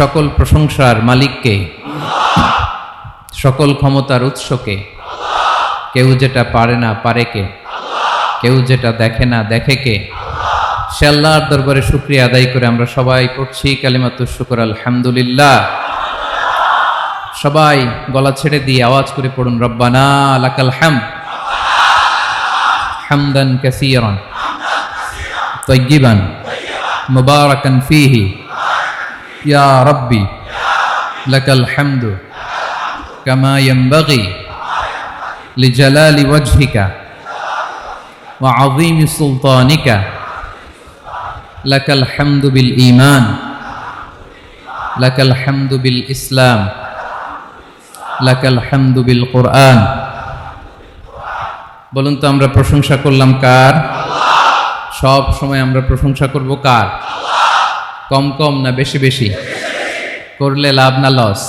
সকল প্রশংসার মালিককে, সকল ক্ষমতার উৎসকে। কেউ যেটা পারে না পারে কে, কেউ যেটা দেখে না দেখে কে। সে আল্লাহর দরবারে শুকরিয়া আদায় করে আমরা সবাই পড়ছি কালিমাতুশ শুকর আলহামদুলিল্লাহ। সবাই গলা ছেড়ে দিয়ে আওয়াজ করে পড়ুন, রব্বানা লাকাল হামদ হামদান কাসীরান তাইয়্যিবান মুবারাকান ফীহি ইয়া রাব্বি লাকাল হামদু কামা ইয়ানবাগি লিজালালি ওয়াজহিকা ওয়া আযীমি সুলতানিকা লাকাল হামদু বিল ঈমান লাকাল হামদু বিল ইসলাম লাকাল হামদু বিল কুরআন। বলুন তো আমরা প্রশংসা করলাম কার? সব সময় আমরা প্রশংসা করব কার? কম কম না বেশি বেশি? করলে লাভ না লস?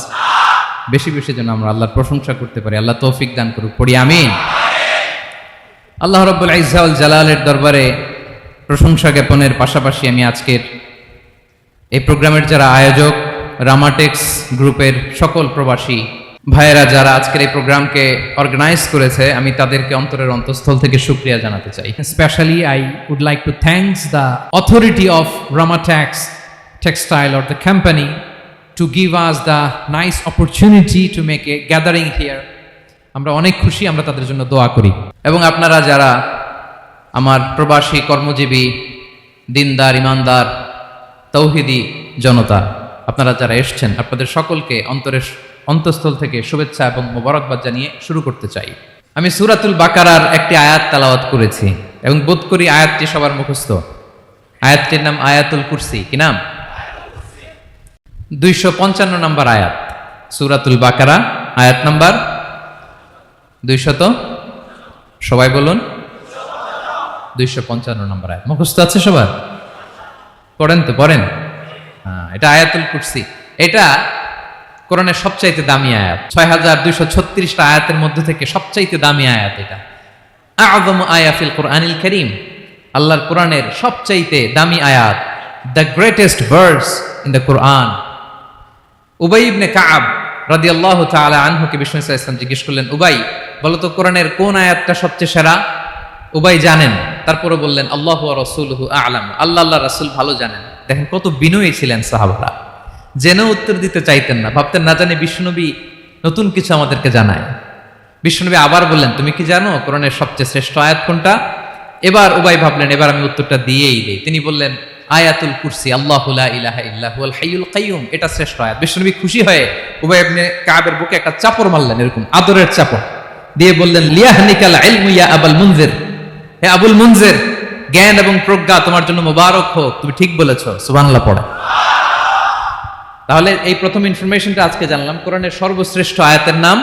বেশি বেশি যেন আমরা আল্লাহর প্রশংসা করতে পারি। আল্লাহ তৌফিক দান করুক, পড়ি আমিন। আল্লাহ রাব্বুল ইজ্জা ওয়াল জালালের দরবারে প্রশংসা জ্ঞাপনের পাশাপাশি আমি আজকের এই প্রোগ্রামের যারা আয়োজক, রামাটেক্স গ্রুপের সকল প্রবাসী ভাইয়েরা যারা আজকের এই প্রোগ্রামকে অর্গানাইজ করেছে, আমি তাদেরকে অন্তরের অন্তঃস্থল থেকে শুকরিয়া জানাতে চাই। Especially, I would like to thank the authority of Ramatex Textile or the company to give us the nice opportunity to make a gathering here. আমরা অনেক খুশি, আমরা তাদের জন্য দোয়া করি। এবং আপনারা যারা আমার প্রবাসী কর্মজীবী দিনদার ইমানদার তৌহিদি জনতা, আপনারা যারা এসছেন, আপনাদের সকলকে অন্তরের অন্তঃস্থল থেকে শুভেচ্ছা এবং মোবারকবাদ জানিয়ে শুরু করতে চাই। আমি সূরাতুল বাকারার একটি আয়াত তেলাওয়াত করেছি এবং বোধ করি আয়াতটি সবার মুখস্থ। আয়াতটির নাম আয়াতুল কুরসি। কি নাম? 255 নম্বর আয়াত, সূরাতুল বাকারা, আয়াত নাম্বার 200। সবাই বলুন, 255 নম্বর আয়াত। মুখস্থ আছে সবার? পড়েন তো, পড়েন। হ্যাঁ, এটা আয়াতুল কুরসি। এটা কোরআনের সবচাইতে দামি আয়াত। 6236টা আয়াতের মধ্যে থেকে সবচাইতে দামি আয়াত এটা। আযমু আয়া ফিল কুরআনিল কারীম, আল্লাহর কোরআনের সবচাইতে দামি আয়াত, the greatest verse in the Quran. Ubayy ibn Kaab রাদিয়াল্লাহু তাআলা আনহুকে বিষ্ণু সাল্লাল্লাহু আলাইহি ওয়াসাল্লাম জিজ্ঞেস করলেন, উবাই বলো তো কোরআনের কোন আয়াতটা সবচেয়ে সেরা? উবাই জানেন, তারপরে বললেন আল্লাহু ওয়া রাসূলুহু আ'লাম, আল্লাহ রাসূল ভালো জানেন। দেখেন কত বিনয়ী ছিলেন সাহাবারা, জেনেও উত্তর দিতে চাইতেন না, ভাবতেন না জানি বিষ্ণুনবী নতুন কিছু আমাদেরকে জানায়। বিষ্ণুনবী আবার বললেন, তুমি কি জানো কোরআনের সবচেয়ে শ্রেষ্ঠ আয়াত কোনটা? এবার উবাই ভাবলেন এবার আমি উত্তরটা দিয়েই দেই। তিনি বললেন আয়াতুল কুরসি, আল্লাহু লা ইলাহা ইল্লা হুয়াল হাইয়ুল কাইয়ুম, এটা শ্রেষ্ঠ আয়াত। বিষ্ণুনবী খুশি হয়ে উবাই ইবনে কাবের বুকে একটা চাপড় মারলেন, এরকম আদরের চাপড় দিয়ে বললেন, লিয়াহনিকাল ইলমু ইয়া আবুল মুনজির, হে আবুল মুনজির, জ্ঞান এবং প্রজ্ঞা তোমার জন্য মোবারক হোক, তুমি ঠিক বলেছো। সুবহানাল্লাহ পড়ো। তাহলে এই প্রথম ইনফরমেশনটা আজকে জানলাম, কোরআনের সর্বশ্রেষ্ঠ আয়াতের নাম,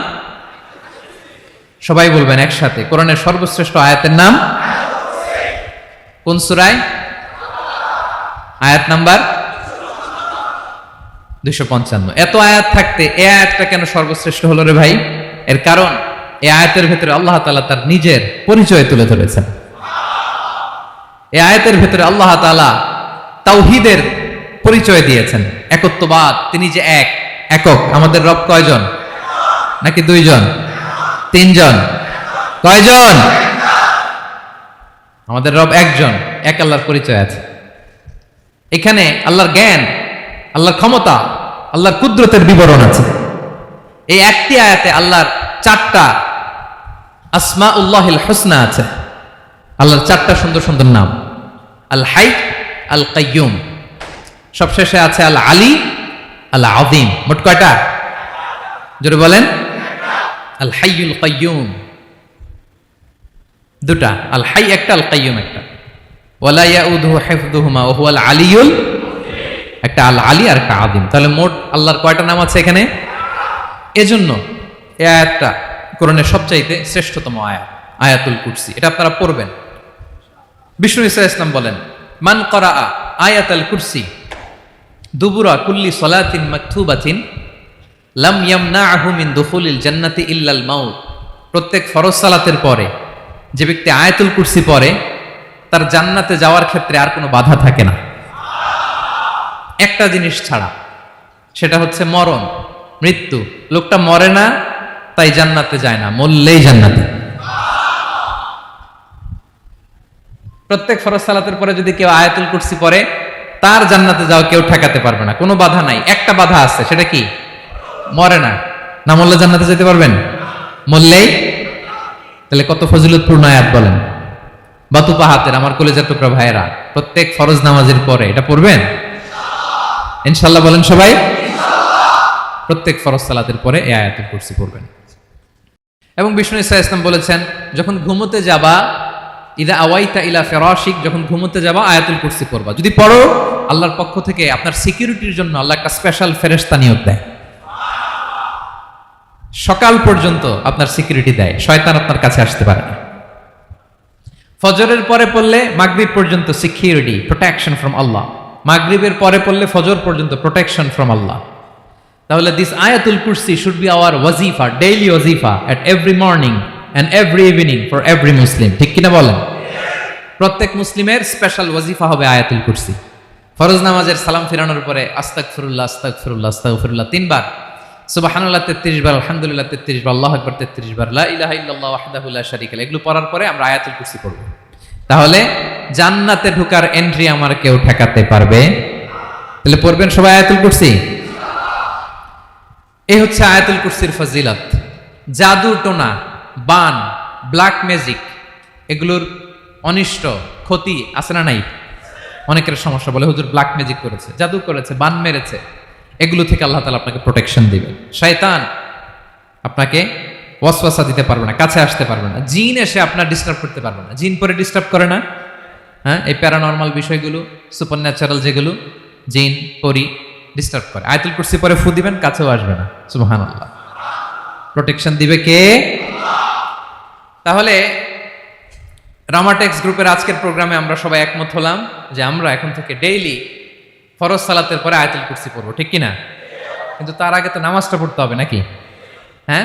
সবাই বলবেন একসাথে, কোরআনের সর্বশ্রেষ্ঠ আয়াতের নাম কোন সূরায়? আয়াত নাম্বার 255। এত আয়াত থাকতে এই আয়াতটা কেন সর্বশ্রেষ্ঠ হলো রে ভাই? এর কারণ এই আয়াতের ভেতরে আল্লাহ তাআলা তার নিজের পরিচয় তুলে ধরেছেন। এই আয়াতের ভেতরে আল্লাহ তাআলা তাওহীদের পরিচয় দিয়েছেন, একত্ববাদ, তিনি যে এক, একক। আমাদের রব কয়জন? নাকি দুইজন, তিনজন? কয়জন? আমাদের রব একজন, এক আল্লাহর পরিচয় আছে। এখানে আল্লাহর জ্ঞান, আল্লাহর ক্ষমতা, আল্লাহর কুদরতের বিবরণ আছে। এই একটি আয়াতে আল্লাহর 4টা আসমাউল্লাহিল হুসনা আছে, আল্লাহর 4টা সুন্দর সুন্দর নাম, আল হাই, আল কাইয়ুম, সবশেষে আছে আল আলী, আল আযীম। মোট কয়টা? জোরে বলেন। আল হাইয়ুল কাইয়ুম 2টা, আল হাই একটা, আল কাইয়ুম একটা। ওয়ালা ইয়াউদুহু হিফযুহুমা ওয়া হুয়াল আলিয়ুল, একটা আল আলী আর একটা আযীম। তাহলে মোট আল্লাহর কয়টা নাম আছে এখানে? এজন্য এই আয়াতটা কোরআনের সবচাইতে শ্রেষ্ঠতম আয়াত, আয়াতুল কুরসি। এটা আপনারা পড়বেন। বিষ্ণু ঈসা ইসলাম বলেন, মান ক্বারাআ আয়াতুল কুরসি দুবুরা কুল্লি সালাতিন মাকতুবাতিন লাম ইয়ামনাহু মিন দুখুলিল জান্নাতি ইল্লাল মাউত। প্রত্যেক ফরজ সালাতের পরে যে ব্যক্তি আয়াতুল কুরসি পড়ে তার জান্নাতে যাওয়ার ক্ষেত্রে আর কোনো বাধা থাকে না, একটা জিনিস ছাড়া। সেটা হচ্ছে মরণ, মৃত্যু। লোকটা মরে না তাই জান্নাতে যায় না, মরলেই জান্নাতে। প্রত্যেক ফরজ সালাতের পরে যদি কেউ আয়াতুল কুরসি পড়ে, তার জান্নাতে যাওয়া কেউ ঠেকাতে পারবে না, কোনো বাধা নাই। একটা বাধা আছে, সেটা কি? মরে না। না মরলে জান্নাতে যেতে পারবেন? মরলেই। তাহলে কত ফজিলতপূর্ণ আয়াত বলেন। বাতুপা হাতের আমার কলেজের টুকরা ভাইয়েরা, প্রত্যেক ফরজ নামাজের পরে এটা পড়বেন ইনশাআল্লাহ। বলেন সবাই, প্রত্যেক ফরজ সালাতের পরে এই আয়াতুল কুরসি পড়বেন। এবং বিষ্ণু ইসা ইসলাম বলেছেন, যখন ঘুমোতে যাবা, ইদা আওয়াইতা ইলা ফিরাশিক, যখন ঘুমোতে যাবা আয়াতুল কুরসি পড়বা। যদি পড়ো, আল্লাহর পক্ষ থেকে আপনার সিকিউরিটির জন্য আল্লাহ একটা স্পেশাল ফেরেশতা নিয়োগ দেয়। সকাল পর্যন্ত আপনার সিকিউরিটি দেয়, শয়তান আপনার কাছে আসতে পারে না। ফজরের পরে পড়লে মাগরিব পর্যন্ত সিকিউরিটি, প্রোটেকশন ফ্রম আল্লাহ। মাগরিবের পরে পড়লে ফজর পর্যন্ত প্রোটেকশন ফ্রম আল্লাহ। তাহলে দিস আয়াতুল কুরসি শুড বি আওয়ার ওয়াজিফা, ডেইলি ওয়াজিফা at every morning and every evening for every Muslim. ঠিক কিনা বলেন? প্রত্যেক মুসলিমের স্পেশাল ওয়াজিফা হবে আয়াতুল কুরসি। ফরজ নামাজের সালাম ফিরানোর পরে আস্তাগফিরুল্লাহ আস্তাগফিরুল্লাহ আস্তাগফিরুল্লাহ 3 বার, সুবহানাল্লাহ 33 বার, আলহামদুলিল্লাহ 33 বার, আল্লাহু আকবার 33 বার, লা ইলাহা ইল্লাল্লাহ ওয়াহদাহু লা শারীকা লাহু, এগুলো পড়ার পরে আমরা আয়াতুল কুরসি পড়ব। তাহলে জান্নাতে ঢোকার এন্ট্রি আমার কেউ ঠেকাতে পারবে? তাহলে পড়বেন সবাই আয়াতুল কুরসি। এই হচ্ছে আয়াতুল কুরসির ফজিলত। জাদু টোনা, বান, ব্ল্যাক ম্যাজিক, এগুলোর অনিষ্ট ক্ষতি আছে না নাই? অনেকের সমস্যা, বলে হুজুর ব্ল্যাক ম্যাজিক করেছে, জাদু করেছে, বান মেরেছে, এগুলো থেকে আল্লাহ তাআলা আপনাকে প্রোটেকশন দিবেন। শয়তান আপনাকে ওয়াসওয়াসা দিতে পারবে না, কাছে আসতে পারবে না। জিন এসে আপনার ডিস্টার্ব করতে পারবে না। জিন পরে ডিস্টার্ব করে না? হ্যাঁ, এই প্যারানরমাল বিষয়গুলো, সুপারন্যাচারাল যেগুলো, জিন পরি ডিস্টার্ব করে। আয়াতুল কুরসি পরে ফু দিবেন, কাছেও আসবে না। সুবহানাল্লাহ। প্রোটেকশন দিবে কে? তাহলে রামাটেক্স গ্রুপের আজকের প্রোগ্রামে আমরা সবাই একমত হলাম যে আমরা এখন থেকে ডেইলি ফরজ সালাতের পরে আয়াতুল কুরসি পড়বো, ঠিক কিনা? কিন্তু তার আগে তো নামাজটা পড়তে হবে নাকি? হ্যাঁ,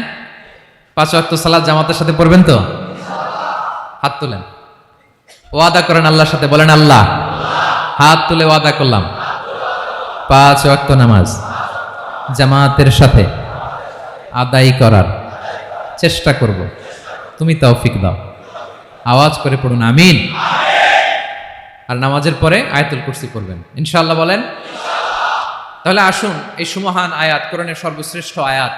5 ওয়াক্ত সালাত জামাতের সাথে পড়বেন তো? হাত তুলেন, ওয়াদা করেন আল্লাহর সাথে, বলেন আল্লাহ, হাত তুলে ওয়াদা করলাম 5 ওয়াক্ত নামাজ জামাতের সাথে আদায় করার চেষ্টা করব, তুমি তৌফিক দাও। আওয়াজ করে পড়ুন আমিন। আর নামাজের পরে আয়াতুল কুরসি পড়বেন ইনশাআল্লাহ, বলেন। তাহলে আসুন এই সুমহান আয়াত, কোরআনের সর্বশ্রেষ্ঠ আয়াত,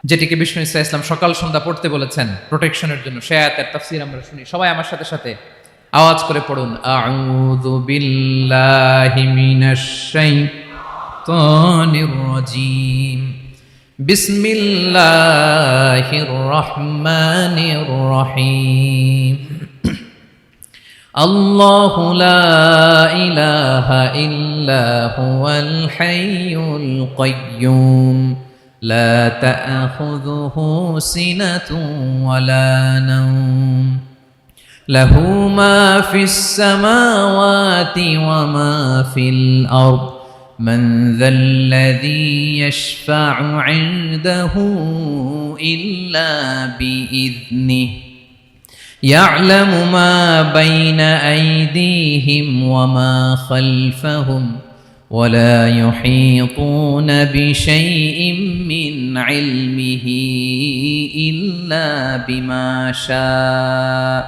যেটিকে বিষ্ণু ইসা ইসলাম সকাল সন্ধ্যা পড়তে বলেছেন প্রোটেকশনের জন্য, সে আয়াতের তাফসীর আমরা শুনি। সবাই আমার সাথে সাথে আওয়াজ করে পড়ুন, আউযু বিল্লাহি মিনাশ শাইতানির রাজীম, বিসমিল্লাহির রহমানির রহিম। আল্লাহু লা ইলাহা ইল্লা হুয়াল হাইয়ুল কাইয়্যুম, লা তা'খুযুহু সিনাতুন ওয়ালা নাওম, লাহু মা ফিস সামাওয়াতি ওয়া মা ফিল আরদ, মান যাল্লাযী ইয়াশফা'ু 'ইনদাহু ইল্লা বিইذনিহি, يعلم ما بين أيديهم وما خلفهم ولا يحيطون بشيء من علمه إلا بما شاء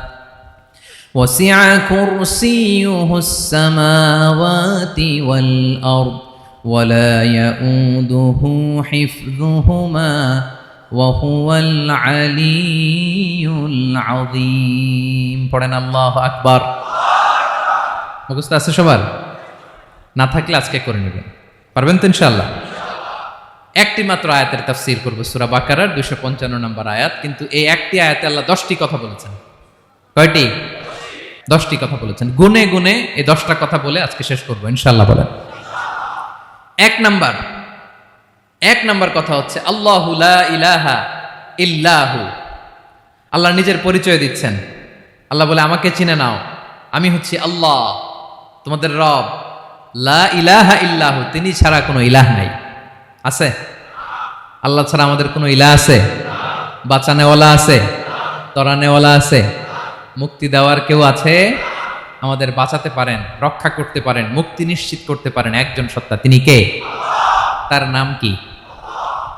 وسع كرسيه السماوات والأرض ولا يؤوده حفظهما وهو العلي العظيم। পড়েন আল্লাহু আকবার। মুখস্থ আছে সবার? না থাকলে আজকে করে নেবেন, পারবেন তো ইনশাআল্লাহ। একটি মাত্র আয়াতের তাফসীর করব, সূরা বাকারার 255 নম্বর আয়াত। কিন্তু এই একটি আয়াতে আল্লাহ 10টি কথা বলেছেন। কয়টি? 10টি কথা বলেছেন। গুনে গুনে এই 10টা কথা বলে আজকে শেষ করব ইনশাআল্লাহ। বলেন। এক নাম্বার কথা হচ্ছে আল্লাহু লা ইলাহা ইল্লাহু। আল্লাহ নিজের পরিচয় দিচ্ছেন। আল্লাহ বলে, আমাকে চিনে নাও, আমি হচ্ছি আল্লাহ তোমাদের রব। লা ইলাহা ইল্লাহু, তিনি ছাড়া কোনো ইলাহ নাই। আছে? আল্লাহ ছাড়া আমাদের কোনো ইলাহ আছে? বাঁচানেওয়ালা আছে? তরানেওয়ালা আছে? মুক্তি দেওয়ার কেউ আছে? আমাদের বাঁচাতে পারেন, রক্ষা করতে পারেন, মুক্তি নিশ্চিত করতে পারেন একজন সত্তা, তিনি কে? তার নাম কি?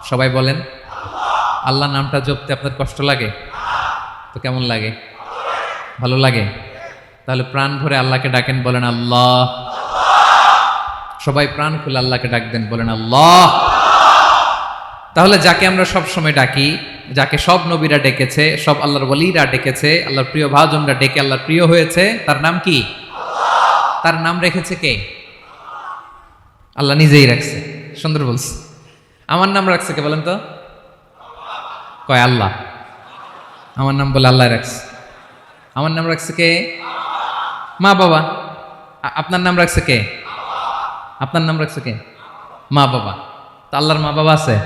সবাই বলেন। আল্লাহ নামটা জপতে আপনার কষ্ট লাগে তো কেমন লাগে? ভালো লাগে? তাহলে প্রাণ ভরে আল্লাহকে ডাকেন, বলেন আল্লাহ। সবাই প্রাণ খুলে আল্লাহকে ডাকবেন, বলেন আল্লাহ। তাহলে যাকে আমরা সব সময় ডাকি, যাকে সব নবীরা ডেকেছে, সব আল্লাহর ওয়ালিরা ডেকেছে, আল্লাহর প্রিয় ভাজনরা ডেকে আল্লাহর প্রিয় হয়েছে, তার নাম কি? তার নাম রেখেছে কে? আল্লাহ নিজেই রাখছে। সুন্দর বলছে। আমার নাম রাখছে কে বলেন তো? কয় আল্লাহ। আমার নাম বলে আল্লাহ রাখছে। আমার নাম রাখছে কে? মা বাবা। আপনার নাম রাখছে কে? আপনার নাম রাখছে কে? মা বাবা। তা আল্লাহর মা বাবা আছে?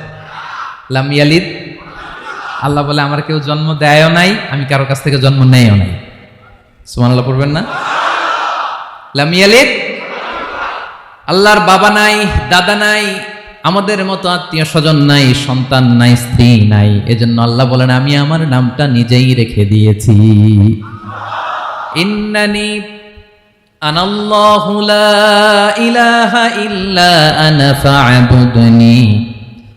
লাম ইয়ালিদ। আল্লাহ বলে আমার কেউ জন্ম দেয়ও নাই, আমি কারো কাছ থেকে জন্ম নেয়ও নাই। সুবহানাল্লাহ পড়বেন না? লাম ইয়ালিদ। আল্লাহর বাবা নাই, দাদা নাই, আমাদের মতো আত্মীয় স্বজন নাই, সন্তান নাই, স্ত্রী নাই। এজন্য আল্লাহ বলেন আমি আমার নামটা নিজেই রেখে দিয়েছি। ইন্নানি আনাল্লাহু লা ইলাহা ইল্লা আনা ফা'বুদনি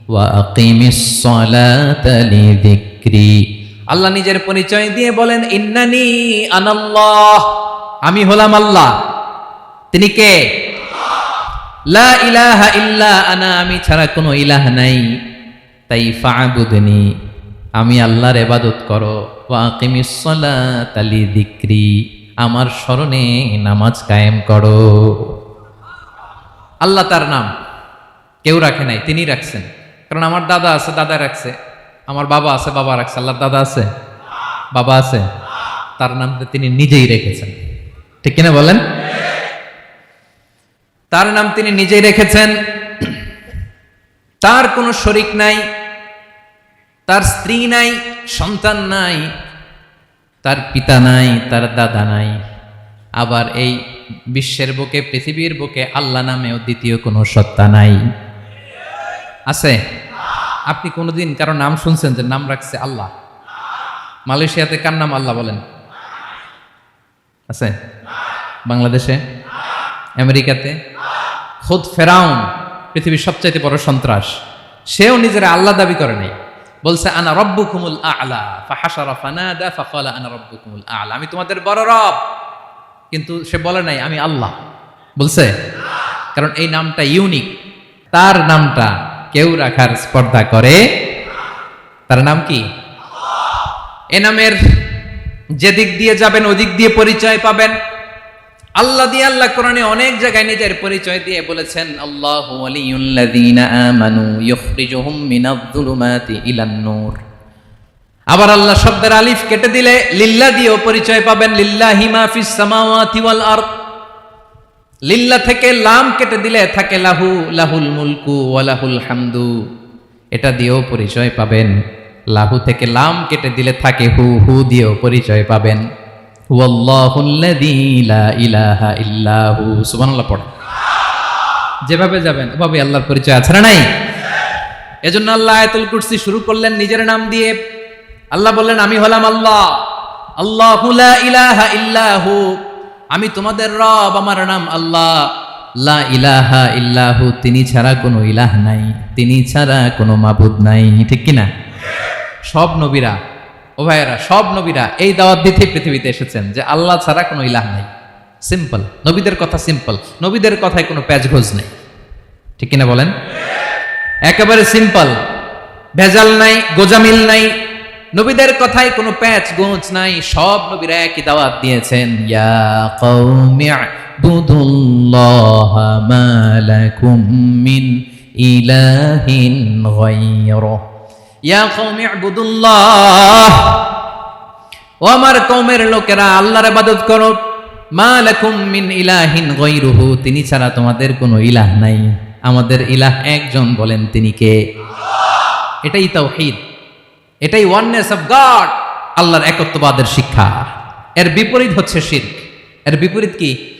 ওয়া আকিমিস সালাতা লিযিকরি। আল্লাহ নিজের পরিচয় দিয়ে বলেন ইন্নানি আনাল্লাহ, আমি হলাম আল্লাহ। তিনি কে? লা ইলাহা ইল্লা আনা, আমি ছাড়া কোনো ইলাহ নাই। তাই ফা'বুদনি, আমি আল্লাহর ইবাদত করো। ওয়া আকিমিস সালাতা লিযিকরি, আমার স্মরণে নামাজ কায়েম করো। আল্লাহ তার নাম কেউ রাখে নাই, তিনি রাখছেন। কারণ আমার দাদা আছে, দাদা রাখছে। আমার বাবা আছে, বাবা রাখছে। আল্লাহর দাদা আছে, বাবা আছে, তার নামটা তিনি নিজেই রেখেছেন। ঠিক কিনা বলেন? তার নাম তিনি নিজেই রেখেছেন। তার কোনো শরীক নাই, তার স্ত্রী নাই, সন্তান নাই, তার পিতা নাই, তার দাদা নাই। আবার এই বিশ্বের বুকে, পৃথিবীর বুকে আল্লাহ নামেও দ্বিতীয় কোনো সত্তা নাই। আছে? আপনি কোনোদিন কারো নাম শুনছেন যে নাম রাখছে আল্লাহ? মালয়েশিয়াতে কার নাম আল্লাহ বলেন? আছে? বাংলাদেশে? আমেরিকাতে? খুদ ফেরাউন, পৃথিবীর সবচাইতে বড় সন্ত্রাস, সেও নিজের আল্লাহ দাবি করে নাই। বলছে আনা রব্বুকুমুল আ'লা, ফাহাশারা ফানাদা ফাকালা আনা রব্বুকুমুল আ'লা, আমি তোমাদের বড় রব। কিন্তু সে বলে নাই আমি আল্লাহ। বলছে? কারণ এই নামটা ইউনিক। তার নামটা কেউ রাখার স্পর্ধা করে। তার নাম কি? এ নামের যে দিক দিয়ে যাবেন ওদিক দিয়ে পরিচয় পাবেন। আল্লাহ দিয়ে আল্লাহ কোরআনে অনেক জায়গায় নিজের পরিচয় দিয়ে বলেছেন আল্লাহু ওয়ালিয়ুল্লাযীনা আমানু ইউখরিজুহুম মিনায-যুলুমাতি ইলান-নূর। আবার আল্লাহ শব্দের আলিফ কেটে দিলে লিল্লাহ দিয়েও পরিচয় পাবেন। লিল্লাহি মা ফিস সামাওয়াতি ওয়াল আরদ। লিল্লাহ থেকে লাম কেটে দিলে থাকে লাহু, লাহুল মুলকু ওয়া লাহুল হামদু, এটা দিয়েও পরিচয় পাবেন। লাহু থেকে লাম কেটে দিলে থাকে হু, হু দিয়েও পরিচয় পাবেন। ওয়াল্লাহুল্লাযী লা ইলাহা ইল্লা হু। সুবহানাল্লাহ পড়ে। যেভাবে যাবেন ওভাবে আল্লাহর পরিচয় আছে না নাই? এজন্য আল্লাহ আয়াতুল কুরসি শুরু করলেন নিজের নাম দিয়ে। আল্লাহ বললেন আমি হলাম আল্লাহ। আল্লাহু লা ইলাহা ইল্লা হু, আমি তোমাদের রব, আমার নাম আল্লাহ। লা ইলাহা ইল্লা হু, তিনি ছাড়া কোনো ইলাহ নাই, তিনি ছাড়া কোনো মাবুদ নাই। ঠিক কি না? সব নবীরা, ও ভাইয়েরা, সব নবীরা এই দাওয়াত দিতে পৃথিবীতে এসেছেন যে আল্লাহ ছাড়া কোনো ইলাহ নাই। সিম্পল। নবীদের কথা সিম্পল, নবীদের কথায় কোনো প্যাচঘোষ নেই। ঠিক কিনা বলেন? একেবারে সিম্পল, ভেজাল নাই, গোজামিল নাই। নবীদের কথায় কোনো প্যাচ গোঁজ নাই। সব নবীরা একই দাওয়াত দিয়েছেন, ইয়া কওমি ইবুদুল্লাহ মা লাকুম মিন ইলাহিন গায়রুহু। ইয়া কওমি ইবুদুল্লাহ, ও আমার কওমের লোকেরা আল্লাহর ইবাদত করো। মা লাকুম মিন ইলাহিন গায়রুহু, তিনি ছাড়া তোমাদের কোনো ইলাহ নাই। আমাদের ইলাহ একজন, বলেন তিনি কে? এটাই তাওহীদ, এটাই ওয়াননেস অফ গড, আল্লাহর একত্ববাদের শিক্ষা। এর বিপরীত হচ্ছে শিরক। এর বিপরীত কি?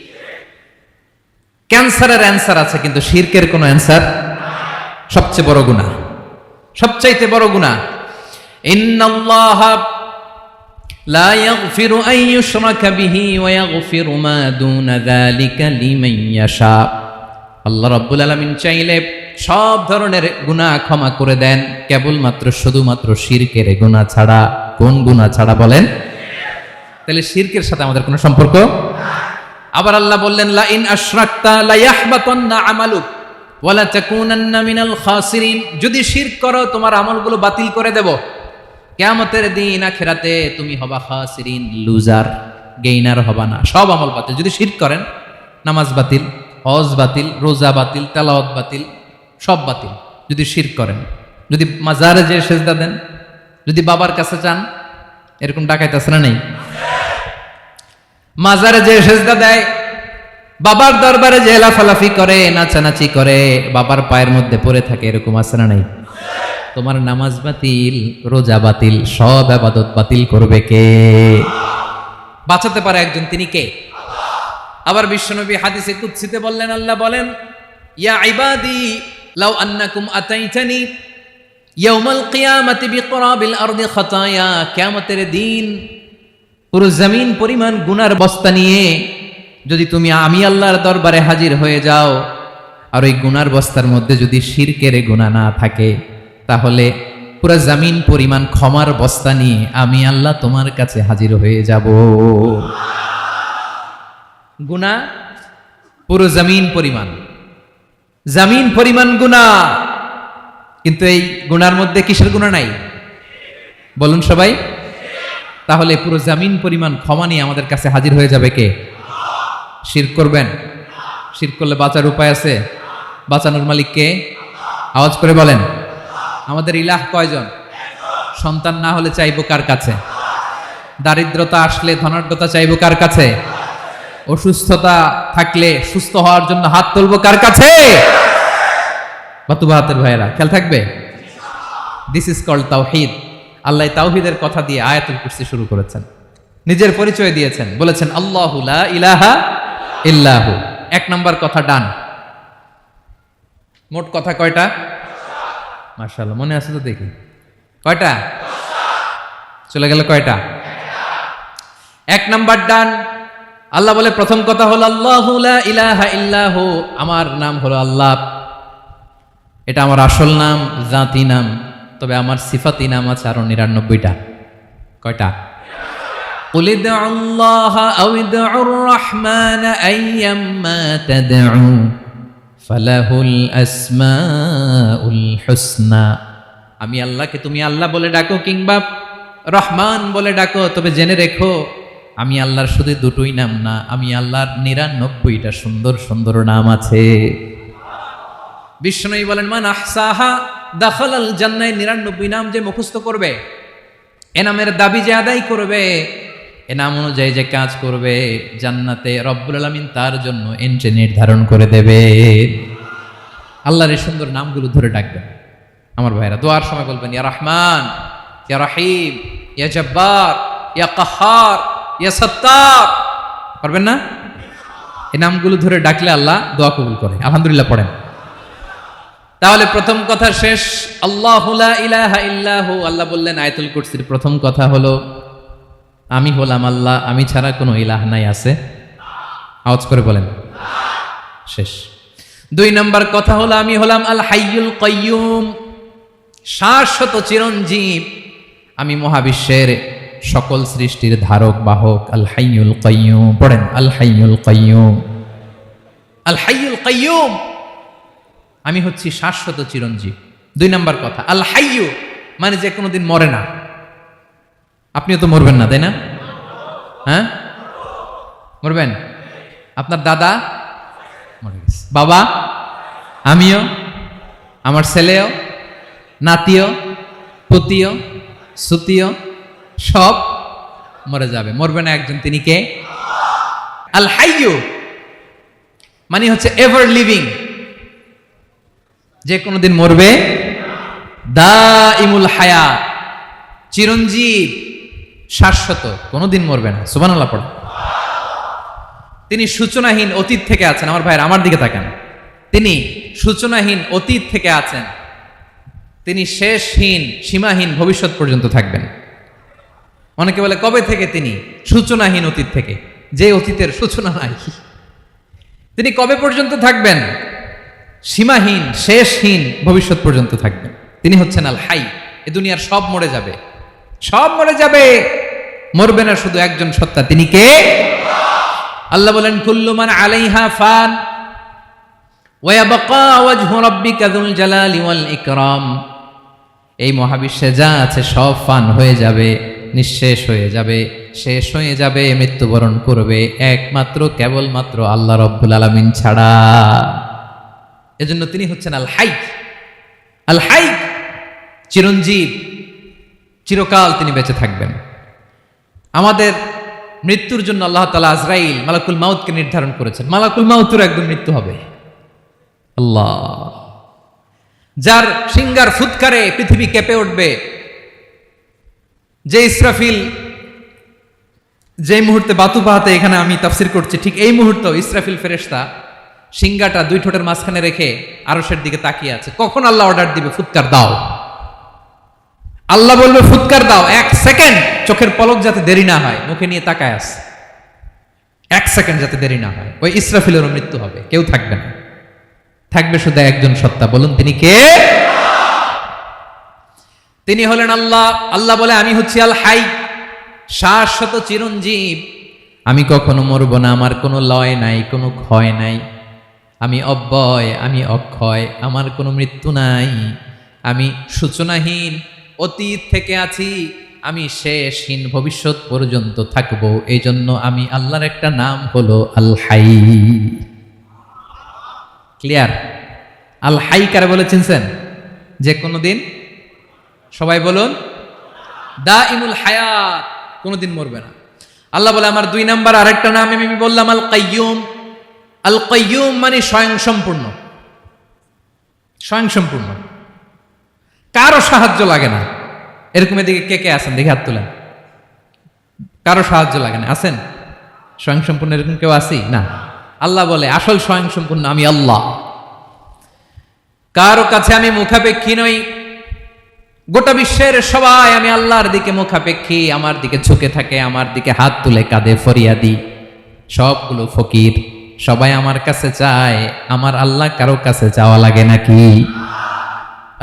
ক্যান্সারের অ্যান্সার আছে কিন্তু শিরকের কোনো অ্যান্সার। সবচেয়ে বড় গুনাহ, সবচাইতে বড় গুনাহ। ইন্নাল্লাহা লা ইয়াগফিরু আন ইউশরাকা বিহি ওয়া ইয়াগফিরু মা দুনা যালিকা লিমান ইয়াশা। আল্লাহ রাব্বুল আলামিন চাইলে সব ধরনের গুনাহ ক্ষমা করে দেন, কেবলমাত্র শুধুমাত্র শিরকের গুনাহ ছাড়া। কোন গুনাহ ছাড়া বলেন? তাহলে শিরকের সাথে আমাদের কোনো সম্পর্ক। আবার আল্লাহ বললেন, লা ইন আশরাকতা লা ইয়াহবাতান্না আমালুক ওয়া লা তাকুনান্না মিনাল খাসিরিন। যদি শিরক করো তোমার আমলগুলো বাতিল করে দেব, কিয়ামতের দিন আখিরাতে তুমি হবা খাসিরিন, লুজার, গেইনার হবা না। সব আমল বাতিল যদি শিরক করেন। নামাজ বাতিল, হজ বাতিল, রোজা বাতিল, তেলাওয়াত বাতিল, সব বাতিল যদি শিরক করেন। যদি মাজারে যে সেজদা দেন, যদি বাবার কাছে চান, এরকম ডাকাইতে আছে না নেই? মাজারে যে সেজদা দেয়, বাবার দরবারে যে লাফালাফি করে, নাচানাচি করে, বাবার পায়ের মধ্যে পড়ে থাকে, এরকম আছে না নাই? তোমার নামাজ বাতিল, রোজা বাতিল, সব ইবাদত বাতিল করবে কে? বাঁচাতে পারে একজন, তিনি কে? আবার বিশ্বনবী হাদিসে কুদসিতে বললেন, আল্লাহ বলেন, ইয়া ইবাদি লাউ আন্নাকুম আতাইতানি ইয়াউমাল কিয়ামাতি বিকরাবিল আরদি খাতায়া। কিয়ামতের দিন পুরো জমিন পরিমাণ গুনার বস্তা নিয়ে যদি তুমি আমি আল্লাহর দরবারে হাজির হয়ে যাও, আর ওই গুনার বস্তার মধ্যে যদি শিরকের গুনাহ না থাকে, তাহলে পুরো জমিন পরিমাণ ক্ষমার বস্তা নিয়ে আমি আল্লাহ তোমার কাছে হাজির হয়ে যাব। গুনাহ পুরো জমিন পরিমাণ গুনাহ, কিন্তু এই গুনার মধ্যে কিসের গুনাহ নাই? বলুন সবাই। তাহলে পুরো জমিন পরিমাণ ক্ষমা নিয়ে আমাদের কাছে হাজির হয়ে যাবে কে? শিরক করবেন? শিরক করলে বাঁচার উপায় আছে? বাঁচানোর মালিক কে? আওয়াজ করে বলেন। আমাদের ইলাহ কয়জন? সন্তান না হলে চাইবো কার কাছে? দারিদ্রতা আসলে ধনাঢ্যতা চাইবো কার কাছে? অসুস্থতা থাকলে সুস্থ হওয়ার জন্য হাত তুলবো কার কাছে? বাতুবা হাতের ভাইয়েরা, খেয়াল থাকবে। দিস ইজ কল্ড তাওহীদ। আল্লাহ তাওহীদের কথা দিয়ে আয়াতুল কুরসি শুরু করেছেন, নিজের পরিচয় দিয়েছেন, বলেছেন আল্লাহু লা ইলাহা ইল্লাহু। এক নাম্বার কথা ডান। মোট কথা কয়টা? মাশাআল্লাহ, মনে আছে তো দেখি। কয়টা? চলে গেল কয়টা? এক নাম্বার ডান। আল্লাহ বলে প্রথম কথা হলো আল্লাহু লা ইলাহা ইল্লাহু, আমার নাম হলো আল্লাহ। এটা আমার আসল নাম, জাতি নাম। তবে আমার সিফাতি নাম আছে আরো ৯৯টা। কয়টা? قل ادعوا الله أو ادعوا الرحمن أيما تدعوا فله الأسماء الحسنى। আমি আল্লাহকে তুমি আল্লাহ বলে ডাকো কিংবা রহমান বলে ডাকো, তবে জেনে রেখো আমি আল্লাহর শুধু দুটোই নাম না, আমি আল্লাহর ৯৯টা সুন্দর সুন্দর নাম আছে। বিষ্ণু বলেন, মান আহসাহা দাখালাল জান্নাহ। ৯৯ নাম যে মুখস্থ করবে, এ নামের দাবি যে আদায় করবে, এ নাম অনুযায়ী যে কাজ করবে, জান্নাতে রব্বুল আলামিন তার জন্য এন্ট্রি নির্ধারণ করে দেবে। আল্লাহর এই সুন্দর নামগুলো ধরে ডাকবেন। আমার ভাইরা দোয়ার সময় বলবেন, ইয়া রহমান, ইয়া রহিম, ইয়া জব্বার, ইয়া কাহ্হার, ইয়া সত্তার। পারবেন না? এই নামগুলো ধরে ডাকলে আল্লাহ দোয়া কবুল করে। আলহামদুলিল্লাহ পড়েন। তাহলে প্রথম কথা শেষ, আল্লাহু লা ইলাহা ইল্লাহু। আল্লাহ বললেন আয়াতুল কুরসির প্রথম কথা হলো আমি হলাম আল্লাহ, আমি ছাড়া কোনো ইলাহ নাই। আছে? আওয়াজ করে বলেন। শেষ। ২ নম্বর কথা হলো আমি হলাম আল হাইয়ুল কাইয়ুম, শাশ্বত চিরঞ্জীব। আমি মহাবিশ্বের সকল সৃষ্টির ধারক বাহক। আল হাইয়ুল কাইয়ুম পড়েন। আল হাইয়ুল কাইয়ুম, আল হাইয়ুল কাইয়ুম। আমি হচ্ছি শাশ্বত চিরঞ্জীব। ২ নম্বর কথা, আল হাইয়ু মানে যে কোনোদিন মরে না। আপনিও তো মরবেন না, তাই না? হ্যাঁ, মরবেন। আপনার দাদা মরে গেছে, বাবা, আমিও, আমার ছেলেও, নাতিও, পুতিও, সুতিও সব মরে যাবে। মরবে না একজন, তিনি কে? আল হাইয়ু মানে হচ্ছে এভার লিভিং, যে কোনোদিন মরবে। দাইমুল হায়াত, চিরঞ্জীব, শাশ্বত, কোনোদিন মরবে না। সুবহানাল্লাহ পড়ে। তিনি সূচনাহীন অতীত থেকে আছেন। আমার ভাইয়ের আমার দিকে তাকান। তিনি সূচনাহীন অতীত থেকে আছেন, তিনি শেষহীন সীমাহীন ভবিষ্যৎ পর্যন্ত থাকবেন। অনেকে বলে কবে থেকে? তিনি সূচনাহীন অতীত থেকে, যে অতীতের সূচনা নাই। তিনি কবে পর্যন্ত থাকবেন? সীমাহীন, শেষহীন ভবিষ্যৎ পর্যন্ত থাকবেন। তিনি হচ্ছেন আল হাই। এ দুনিয়ার সব মরে যাবে, সব মরে যাবে, মরবে না শুধু একজন সত্তা, তিনি কে? আল্লাহ বলেন কুল্লু মান আলাইহা ফান ওয়া ইয়াবকা ওয়াজহু রাব্বিকা যুল জালালি ওয়াল ইকরাম। এই মহাবিশ্বে যা আছে সব ফান হয়ে যাবে, নিঃশেষ হয়ে যাবে, শেষ হয়ে যাবে, মৃত্যুবরণ করবে একমাত্র কেবলমাত্র আল্লাহ রাব্বুল আলামিন ছাড়া। এজন্য তিনি হচ্ছেন আল হাই। আল হাই চিরঞ্জীব, চিরকাল তিনি বেঁচে থাকবেন। আমাদের মৃত্যুর জন্য আল্লাহ তাআলা আজরাইল মালাকুল মাউতকে নির্ধারণ করেছেন। মালাকুল মাউতের একদম মৃত্যু হবে। আল্লাহ, যার সিঙ্গার ফুৎকারে পৃথিবী কেঁপে উঠবে, যে ইসরাফিল যে মুহূর্তে বাতু পাহাতে এখানে আমি তাফসির করছি, ঠিক এই মুহূর্তে ইসরাফিল ফেরেশতা সিঙ্গাটা দুই ঠোঁটের মাঝখানে রেখে আরশের দিকে তাকিয়ে আছে। কখন আল্লাহ অর্ডার দিবে ফুৎকার দাও, আল্লাহ বলবে ফুৎকার দাও, 1 সেকেন্ড চোখের পলক যাতে দেরি না হয়, মুখে নিয়ে তাকায় আছে, 1 সেকেন্ড যাতে দেরি না হয়, ওই ইসরাফিলেরও মৃত্যু হবে, কেউ থাকবে না, থাকবে শুধু একজন সত্তা। বলুন তিনি কে? তিনি হলেন আল্লাহ। আল্লাহ বলে আমি হচ্ছি আল হাই, শাশ্বত চিরঞ্জীব, আমি কখনো মরব না, আমার কোনো লয় নাই, কোনো ক্ষয় নাই, আমি অব্যয়, আমি অক্ষয়, আমার কোনো মৃত্যু নাই, আমি সূচনাহীন, অতীত থেকে আছি, আমি শেষহীন, ভবিষ্যৎ পর্যন্ত থাকবো। এই জন্য আমি আল্লাহর একটা নাম হলো আল হাই। ক্লিয়ার? আল হাই কারে বলে চিনছেন? যে কোনো দিন, সবাই বলুন, দাইমুল হায়াত, কোনোদিন মরবে না। আল্লাহ বলে আমার 2 নাম্বার আরেকটা নাম আমি বললাম আল কাইয়ুম। আল কাইয়ুম মানে স্বয়ং সম্পূর্ণ, স্বয়ং সম্পূর্ণ, কারো সাহায্য লাগে না। এরকম এদিকে কে কে আছেন দেখে হাত তুলেন। কারো সাহায্য লাগে না, আছেন? স্বয়ং সম্পূর্ণ এরকম কেউ আছি না? আল্লাহ বলে আসল স্বয়ং সম্পূর্ণ আমি আল্লাহ। কারো কাছে আমি মুখাপেক্ষী নই, গোটা বিশ্বের সবাই আমি আল্লাহর দিকে মুখাপেক্ষী, আমার দিকে ঝুঁকে থাকে, আমার দিকে হাত তুলে কাঁদে ফরিয়াদি, সবগুলো ফকির, সবাই আমার কাছে চায়, আমার আল্লাহ কারো কাছে চাওয়া লাগে নাকি?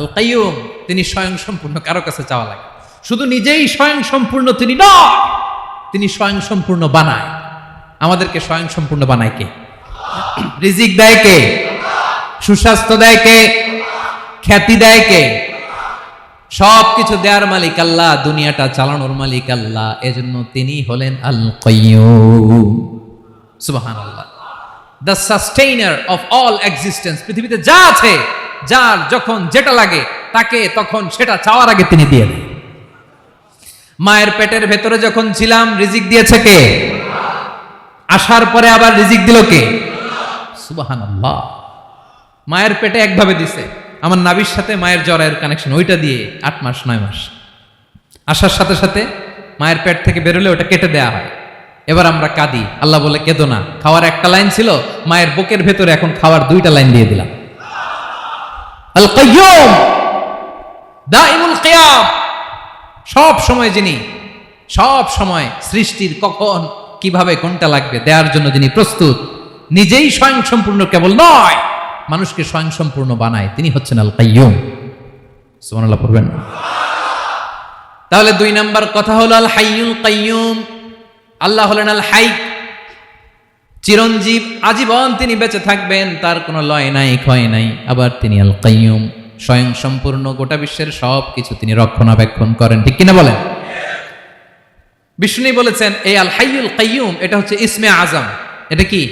আল কাইয়ুম, তিনি স্বয়ং সম্পূর্ণ, কারো কাছে চাওয়া লাগে। শুধু নিজেই স্বয়ং সম্পূর্ণ তিনি নয়, তিনি স্বয়ং সম্পূর্ণ বানায়। আমাদেরকে স্বয়ং সম্পূর্ণ বানায় কে? রিজিক দেয় কে? সুস্বাস্থ্য দেয় কে? খ্যাতি দেয় কে? সবকিছু দেয়ার মালিক আল্লাহ, দুনিয়াটা চালানোর মালিক আল্লাহ। এজন্য তিনি হলেন আল কাইয়ুম। সুবহানাল্লাহ। The sustainer of all existence. পৃথিবীতে যা আছে, যার যখন যেটা লাগে তাকে তখন সেটা চাওয়ার আগে তিনি দিয়ে দেন। মায়ের পেটের ভেতরে যখন ছিলাম রিজিক দিয়েছে কে? আসার পরে আবার রিজিক দিল কে? সুবহানাল্লাহ। মায়ের পেটে একভাবে দিছে, আমার নাভির সাথে মায়ের জরায়ের কানেকশন, ওইটা দিয়ে 8 মাস 9 মাস আসার সাথে সাথে মায়ের পেট থেকে বেরোলে ওটা কেটে দেয়া হয়। এবার আমরা কাঁদি, আল্লাহ বলে কেঁদো না, খাওয়ার একটা লাইন ছিল, মায়ের বুকের ভেতরে এখন খাওয়ার 2টা লাইন দিয়ে দিলাম। আল কাইয়ুম, দাইমুল কিয়াম, সব সময় যিনি, সব সময় সৃষ্টির কখন কিভাবে কোনটা লাগবে দেওয়ার জন্য যিনি প্রস্তুত, নিজেই স্বয়ং সম্পূর্ণ কেবল নয়, মানুষকে স্বয়ং সম্পূর্ণ বানায়, তিনি হচ্ছেন আল কাইয়ুম। সুবহানাল্লাহ পড়বেন। তাহলে 2 নাম্বার কথা হলো আল হাইয়ুল কাইয়ুম। আল্লাহ হলেন আল হাই, চিরঞ্জীব, আজীবন তিনি বেঁচে থাকবেন, তার কোনো লয় নাই, ক্ষয় নাই। আবার তিনি আল কাইয়ুম, স্বয়ং সম্পূর্ণ, গোটা বিশ্বের সব কিছু তিনি রক্ষণাবেক্ষণ করেন। ঠিক কিনা বলেন? বিষ্ণু বলেছেন এই আল হাইয়ুল কাইয়ুম এটা হচ্ছে ইসমে আজম। এটা কি?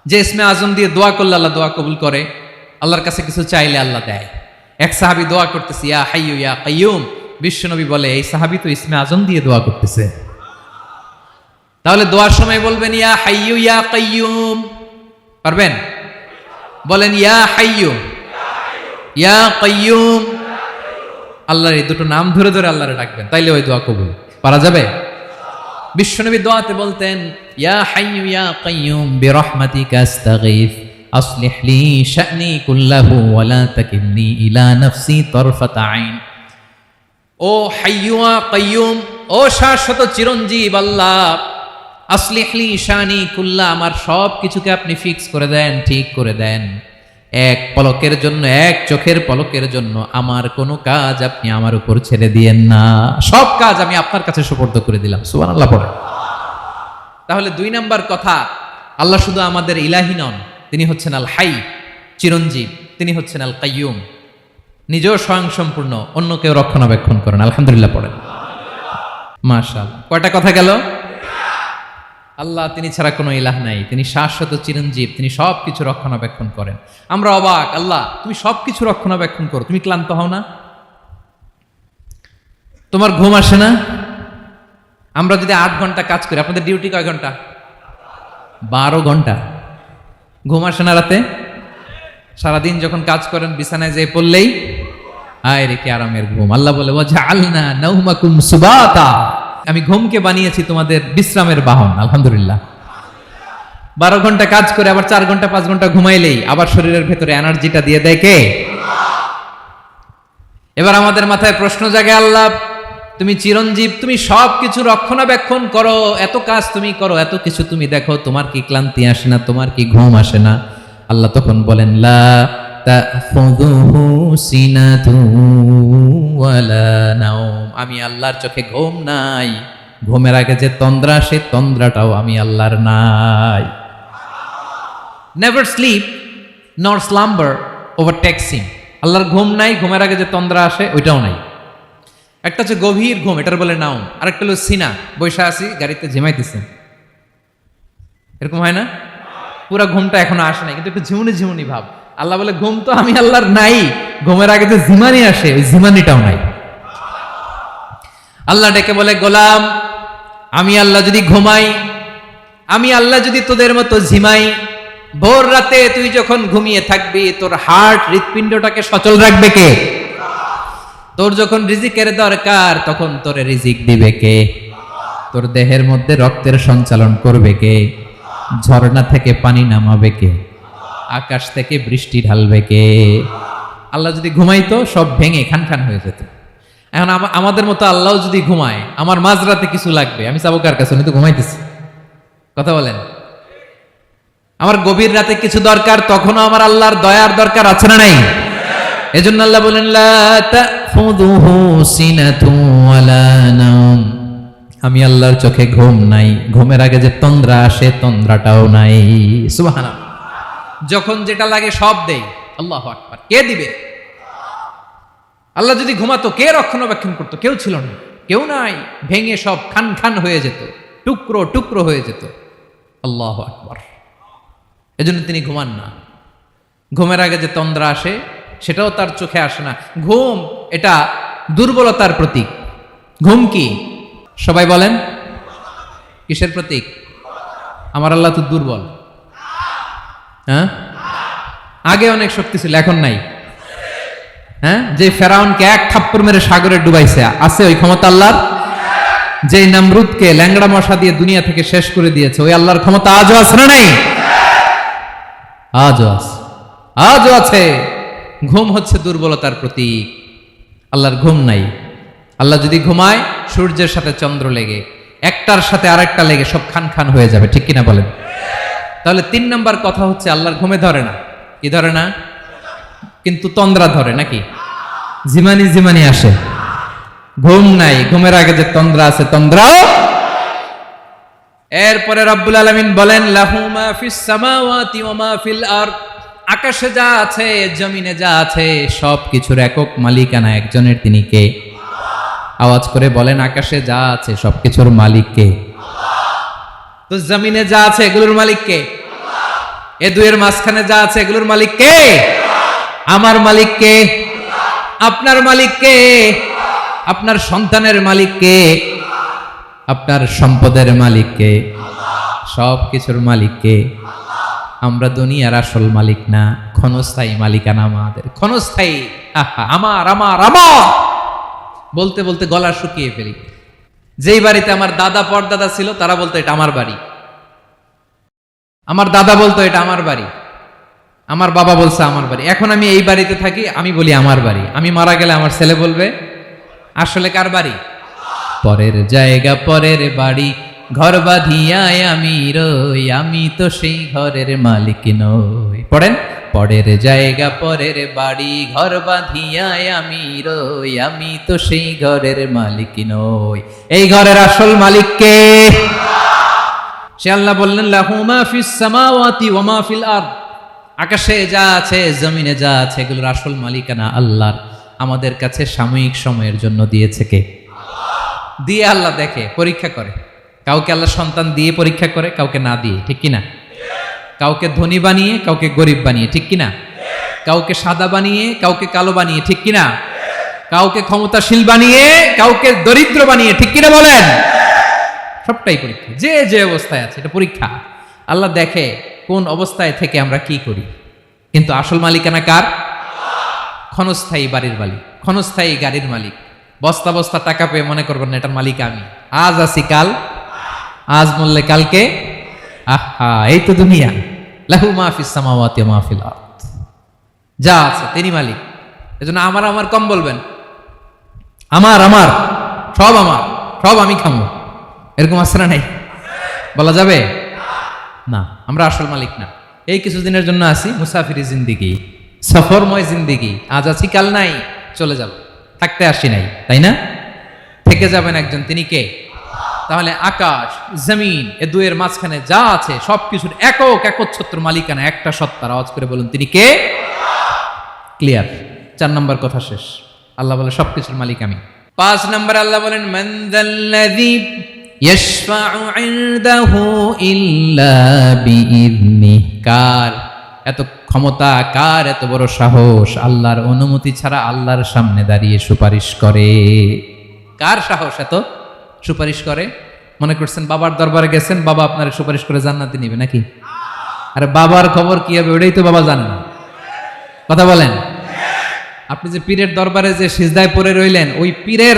যে ইসমে আজম দিয়ে দোয়া করলে আল্লাহ দোয়া কবুল করে, আল্লাহর কাছে কিছু চাইলে আল্লাহ দেয়। এক সাহাবী দোয়া করতেছে ইয়া হাইয়ু ইয়া কাইয়ুম, বিশ্বনবী বলে এই সাহাবী তো ইসমে আজম দিয়ে দোয়া করতেছে। তাহলে দোয়ার সময় বলবেন ইয়া হাইয়ু ইয়া কাইয়ুম, পারবেন? বলেন ইয়া হাইয়ু ইয়া কাইয়ুম। আল্লাহর এই দুটো নাম ধরে ধরে আল্লাহরে ডাকবেন, তাইলে ওই দোয়া কবুল। পারা যাবে? বিশ্বনবী দোয়াতে বলতেন ইয়া হাইয়ু ইয়া কাইয়ুম বিরহমাতিকা আস্তাগীথ আসলিহ লি শা'নি কুল্লাহু ওয়া লা তাকিলনি ইলা নাফসি তারফাতা আইন। ও হাইয়ু ইয়া কাইয়ুম, ও শাশ্বত চিরঞ্জীব আল্লাহ, আসলিহ লি শা'নি কুল্লাহ, আমার সব কিছুকে আপনি ফিক্স করে দেন, ঠিক করে দেন। এক পলকের জন্য, এক চোখের পলকের জন্য আমার কোনো কাজ আপনি আমার উপর ছেড়ে দিয়েন না, সব কাজ আমি আপনার কাছে সুপর্দ করে দিলাম। সুবহানাল্লাহ পড়ে। তাহলে 2 নাম্বার কথা, আল্লাহ শুধু আমাদের ইলাহি নন, তিনি হচ্ছেন আল হাই, চিরঞ্জীব, তিনি হচ্ছেন আল কাইয়ুম, নিজেও স্বয়ংসম্পূর্ণ, অন্য কেউ রক্ষণাবেক্ষণ করেন। আলহামদুলিল্লাহ পড়েন। মাশাআল্লাহ। কয়টা কথা গেল? আল্লাহ তিনি ছাড়া কোনো ইলাহ নাই, তিনি শাশ্বত চিরঞ্জীব, তিনি সব কিছু রক্ষণাবেক্ষণ করেন। আমরা অবাক, আল্লাহ তুমি সব কিছু রক্ষণাবেক্ষণ করো, তুমি ক্লান্ত হও না? তোমার ঘুম আসে না? আমরা যদি 8 ঘন্টা কাজ করি, আপনাদের ডিউটি কয় ঘন্টা? 12 ঘন্টা। ঘুম আসে না রাতে? সারাদিন যখন কাজ করেন বিছানায় যেয়ে পড়লেই আয় রে কি আরামের ঘুম। আল্লাহ বলে ওয়াজআলনা নাওমাকুম সুবাতা, আমি ঘুমকে বানিয়েছি তোমাদের বিশ্রামের বাহন। আলহামদুলিল্লাহ। 12 ঘন্টা কাজ করে আবার 4 ঘন্টা 5 ঘন্টা ঘুমাইলেই আবার শরীরের ভেতরে এনার্জিটা দিয়ে দেয় কে? এবার আমাদের মাথায় প্রশ্ন জাগে, আল্লাহ তুমি চিরঞ্জীব, তুমি সব কিছু রক্ষণাবেক্ষণ করো, এত কাজ তুমি করো, এত কিছু তুমি দেখো, তোমার কি ক্লান্তি আসে না? তোমার কি ঘুম আসে না? আল্লাহ তখন বলেন লা তাখুযুহু সিনাতু ওয়ালা নাওম, আমি আল্লাহর চোখে ঘুম নাই, ঘুমের আগে যে তন্দ্রা, সে তন্দ্রাটাও আমি আল্লাহর নাই। নেভার স্লিপ নর স্লাম্বার ওভারটেকস হিম, আল্লাহর ঘুম নাই, ঘুমের আগে যে তন্দ্রা আসে ওইটাও নাই। একটা হচ্ছে গভীর ঘুম, এটার বলে নাও, আরেকটা হলো সিনা, বৈশা আছি গাড়িতে ঝিমাইতেছে, এরকম হয় না? পুরা ঘুমটা এখনো আসে নাই, কিন্তু একটু ঝিমুনি ঝিমুনি ভাব। আল্লাহ বলে ঘুম তো আমি আল্লাহর নাই, ঘুমের আগে যে ঝিমানি আসে ওই ঝিমানিটাও নাই। আল্লাহ ডেকে বলে গোলাম, আমি আল্লাহ যদি ঘুমাই, আমি আল্লাহ যদি তোদের মতো ঝিমাই, ভোর রাতে তুই যখন ঘুমিয়ে থাকবি তোর হার্ট হৃৎপিণ্ডটাকে সচল রাখবে কে? তোর যখন রিজিকের দরকার তখন তোরে রিজিক দিবে কে? তোর দেহের মধ্যে রক্তের সঞ্চালন করবে কে? ঝর্ণা থেকে পানি নামাবে কে? আকাশ থেকে বৃষ্টি ঢালবে কে? আল্লাহ যদি ঘুমাইতো সব ভেঙে খান খান হয়ে যেত। এখন আমাদের মতো আল্লাহ যদি ঘুমায়, আমার মাঝরাতে কিছু লাগবে, আমি যাবো কার কাছে? উনি তো ঘুমাইতেছি। কথা বলেন। আমার গভীর রাতে কিছু দরকার, তখনও আমার আল্লাহর দয়ার দরকার আছে না নাই? এজন্য আল্লাহ বলেন লা তাখুযুহু সিনাতু ওয়ালা নাওম, আমি আল্লাহর চোখে ঘুম নাই, ঘুমের আগে যে তন্দ্রা আসে তন্দ্রাটাও নাই। সুবহানাল্লাহ। যখন যেটা লাগে সব দেই। আল্লাহু আকবার। কে দিবে? আল্লাহ যদি ঘুমাতো কে রক্ষণাবেক্ষণ করতো? কেউ ছিল না, কেউ নাই, ভেঙে সব খান খান হয়ে যেত, টুকরো টুকরো হয়ে যেত। আল্লাহু আকবার। এজন্য তিনি ঘুমান না। ঘুমের আগে যে তন্দ্রা আসে সেটাও তার চোখে আসে না। ঘুম এটা দুর্বলতার প্রতীক। ঘুম কি? সবাই বলেন কিসের প্রতীক? আমার আল্লাহ তো দুর্বল। হ্যাঁ, আগে অনেক শক্তি ছিল, এখন নাই। হ্যাঁ, যে ফেরাউনকে এক থাপ্পড় মেরে সাগরে ডুবাইছে, আছে ওই ক্ষমতা আল্লাহর? যে নমরুদকে ল্যাংড়া মশা দিয়ে দুনিয়া থেকে শেষ করে দিয়েছে, ওই আল্লাহর ক্ষমতা আজও আছে না নাই? আজও আছে, আজও আছে। ঘুম হচ্ছে দুর্বলতার প্রতীক। আল্লাহর ঘুম নাই। আল্লাহ যদি ঘুমায়, সূর্যের সাথে চন্দ্র লেগে, একটার সাথে আরেকটা লেগে সব খান খান হয়ে যাবে। ঠিক কিনা বলেন? তাহলে 3 নাম্বার কথা হচ্ছে আল্লাহর ঘুমে ধরে না। কি ধরে না? কিন্তু তন্দ্রা ধরে নাকি? জিমানি জিমানি আসে। ঘুম নাই, ঘুমের আগে যে তন্দ্রা আছে তন্দ্রাও। এরপরে রব্বুল আলামিন বলেন লাহু মা ফিস সামাওয়াতি ওয়া মা ফিল আরদ, আকাশে যা আছে জমিনে যা আছে সব কিছুর একক মালিকানা একজনের, তিনি কে? আওয়াজ করে বলেন আকাশে যা আছে সবকিছুর মালিক কে? তো জমিনে যা আছে এগুলোর মালিক কে? এ দুয়ের মাঝখানে যা আছে এগুলোর মালিক কে? আমার মালিক কে? আপনার মালিক কে? আপনার সন্তানের মালিক কে? আপনার সম্পদের মালিক কে? সব কিছুর মালিক কে? আমরা দুনিয়ার আসল মালিক না, ক্ষণস্থায়ী মালিকানা আমাদের। ক্ষণস্থায়ী। আমার আমার আমার বলতে বলতে গলা শুকিয়ে ফেলি। যেই বাড়িতে আমার দাদা পরদাদা ছিল তারা বলতো এটা আমার বাড়ি, আমার দাদা বলতো এটা আমার বাড়ি, আমার বাবা বলছে আমার বাড়ি। এখন আমি এই বাড়িতে থাকি, আমি বলি আমার বাড়ি। আমি মারা গেলে আমার ছেলে বলবে আসলে কার বাড়ি? পরের জায়গা পরের বাড়ি, ঘর বাঁধিয়ায় আমি রই, আমি তো সেই ঘরের মালিক নই। পড়েন পরের জায়গা পরের বাড়ি ঘর বাঁধিয়ায় আমি রই, আমি তো সেই ঘরের মালিক নই। এই ঘরের আসল মালিক কে? সে আল্লাহ বললেন লাহু মা ফিস সামাওয়াতি ওয়া মা ফিল আরদ, আকাশে যা আছে জমিনে যা আছে এগুলোর আসল মালিকানা আল্লাহর। আমাদের কাছে সাময়িক সময়ের জন্য দিয়েছে কে? দিয়ে আল্লাহ দেখে, পরীক্ষা করে। কাউকে আল্লাহ সন্তান দিয়ে পরীক্ষা করে, কাউকে না দিয়ে, ঠিক কিনা? কাউকে ধনী বানিয়ে কাউকে গরিব বানিয়ে, ঠিক কিনা? কাউকে সাদা বানিয়ে কাউকে কালো বানিয়ে, ঠিক কিনা? কাউকে ক্ষমতাশীল বানিয়ে কাউকে দরিদ্র বানিয়ে, ঠিক কিনা বলেন? সবটাই পরীক্ষা, যে যে অবস্থায় আছে এটা পরীক্ষা। আল্লাহ দেখে কোন অবস্থায় থেকে আমরা কি করি। কিন্তু আসল মালিকানা কার? ক্ষণস্থায়ী বাড়ির মালিক, ক্ষণস্থায়ী গাড়ির মালিক। বস্তা বস্তা টাকা পেয়ে মনে করবেন না এটার মালিক আমি। আজ আছি কাল, আজ মরলে কালকে। আহা, এই তো দুনিয়া। লাহু মা ফিস সামাওয়াতি ওয়া মা ফিল আরদ, যা আছে তিনি মালিক। এজন্য আমার আমার কম বলবেন। আমার আমার সব আমার, সব আমি খামো, এরকম আছে না? নাই, বলা যাবে না। আমরা আসল মালিক না। এই কিছুদিনের জন্য আছি, মুসাফিরি জিন্দিগি, সফরময় জিন্দিগি। আজ আছি কাল নাই, চলে যাব। থাকতে আসি নাই, তাই না? থেকে যাবেন একজন, তিনি কে? তাহলে আকাশ জমিন এ দুয়ের মাঝখানে যা আছে সবকিছুর একক একচ্ছত্র মালিকানা একটা সত্তার। আওয়াজ করে বলুন তিনি কে? ক্লিয়ার। 4 নম্বর কথা শেষ। আল্লাহ বলে সবকিছুর মালিক আমি। 5 নম্বর আল্লাহ বলেন মান যাল্লাযী ইয়াশফাউ ইনদাহু ইল্লা বিইذনিহি, কার এত ক্ষমতা, কার এত বড় সাহস আল্লাহর অনুমতি ছাড়া আল্লাহর সামনে দাঁড়িয়ে সুপারিশ করে? কার সাহস এত সুপারিশ করে? মনে করছেন বাবার দরবারে গেছেন, বাবা আপনার সুপারিশ করে জান্নাতে নিবে নাকি? আরে বাবার খবর কি হবে ওটাই তো বাবা জানে না। কথা বলেন। আপনি যে পীরের দরবারে যে সিজদায় পড়ে রইলেন, ওই পীরের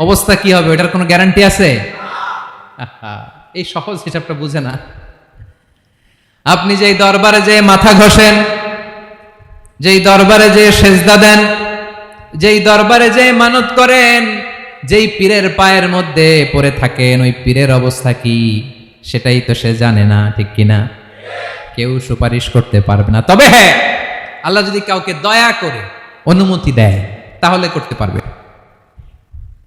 অবস্থা কি হবে ওটার কোনো গ্যারান্টি আছে? এই সহজ হিসাবটা বুঝে না। আপনি যেই দরবারে যে মাথা ঘষেন, যেই দরবারে যে সেজদা দেন, যেই দরবারে যে মানত করেন, যেই পীরের পায়ের মধ্যে পড়ে থাকেন, ওই পীরের অবস্থা কি সেটাই তো সে জানে না, ঠিক কিনা? কেউ সুপারিশ করতে পারবে না। তবে হ্যাঁ, আল্লাহ যদি কাউকে দয়া করে অনুমতি দেয় তাহলে করতে পারবে,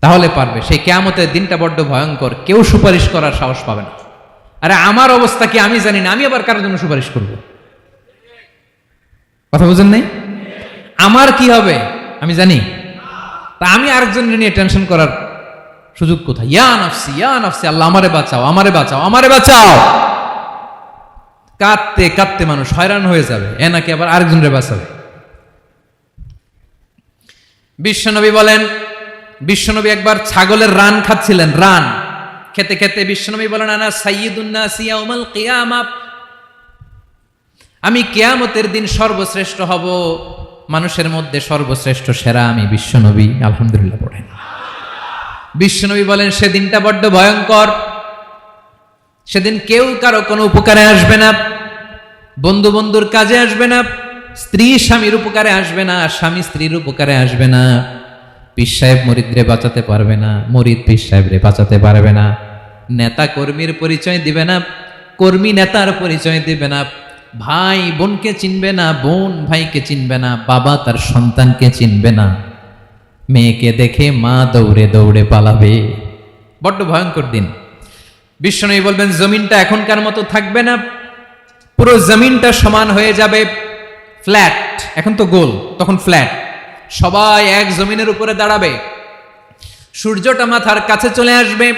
তাহলে পারবে। সেই কিয়ামতের দিনটা বড্ড ভয়ঙ্কর, কেউ সুপারিশ করার সাহস পাবে না। আরে আমার অবস্থা কি আমি জানি না, আমি আবার কারোর জন্য সুপারিশ করব? কথা বুঝেন নাই? আমার কি হবে আমি জানি, তা আমি আরেকজনের নিয়ে টেনশন করার সুযোগ কোথায়? ইয়া নাফসি ইয়া নাফসি, আল্লাহ আমারে বাঁচাও, আমারে বাঁচাও, আমারে বাঁচাও। কাঁদতে কাঁদতে মানুষ হয়রান হয়ে যাবে, এ নাকি আবার আরেকজনের বাঁচাবে। বিশ্বনবী বলেন, বিশ্বনবী একবার ছাগলের রান খাচ্ছিলেন। রান খেতে খেতে বিশ্বনবী বলেন আনা সাইয়্যিদুন নাসি ইয়াউমাল কিয়ামা, আমি কিয়ামতের দিন সর্বশ্রেষ্ঠ হব, মানুষের মধ্যে সর্বশ্রেষ্ঠ সেরা আমি বিশ্বনবী। আলহামদুলিল্লাহ পড়েন। বিশ্বনবী বলেন সেদিনটা বড্ড ভয়ঙ্কর। সেদিন কেউ কারো কোনো উপকারে আসবে না, বন্ধু বন্ধুর কাজে আসবে না, স্ত্রী স্বামীর উপকারে আসবে না, স্বামী স্ত্রীর উপকারে আসবে না, পীর সাহেব মুরিদরে বাঁচাতে পারবে না, মুরিদ পীর সাহেবরে বাঁচাতে পারবে না, নেতা কর্মীর পরিচয় দিবে না, কর্মী নেতার পরিচয় দিবে না, ভাই বোনকে চিনবে না, বোন ভাইকে চিনবে না, বাবা তার সন্তানকে চিনবে না, মেয়েকে দেখে মা দৌড়ে দৌড়ে পালাবে। বড্ড ভয়ঙ্কর দিন। বিশ্বনবী বলবেন জমিনটা এখনকার মতো থাকবে না, পুরো জমিনটা সমান হয়ে যাবে, ফ্ল্যাট। এখন তো গোল, তখন ফ্ল্যাট। সবাই এক জমিনের উপরে দাঁড়াবে, সূর্যটা মাথার কাছে চলে আসবে,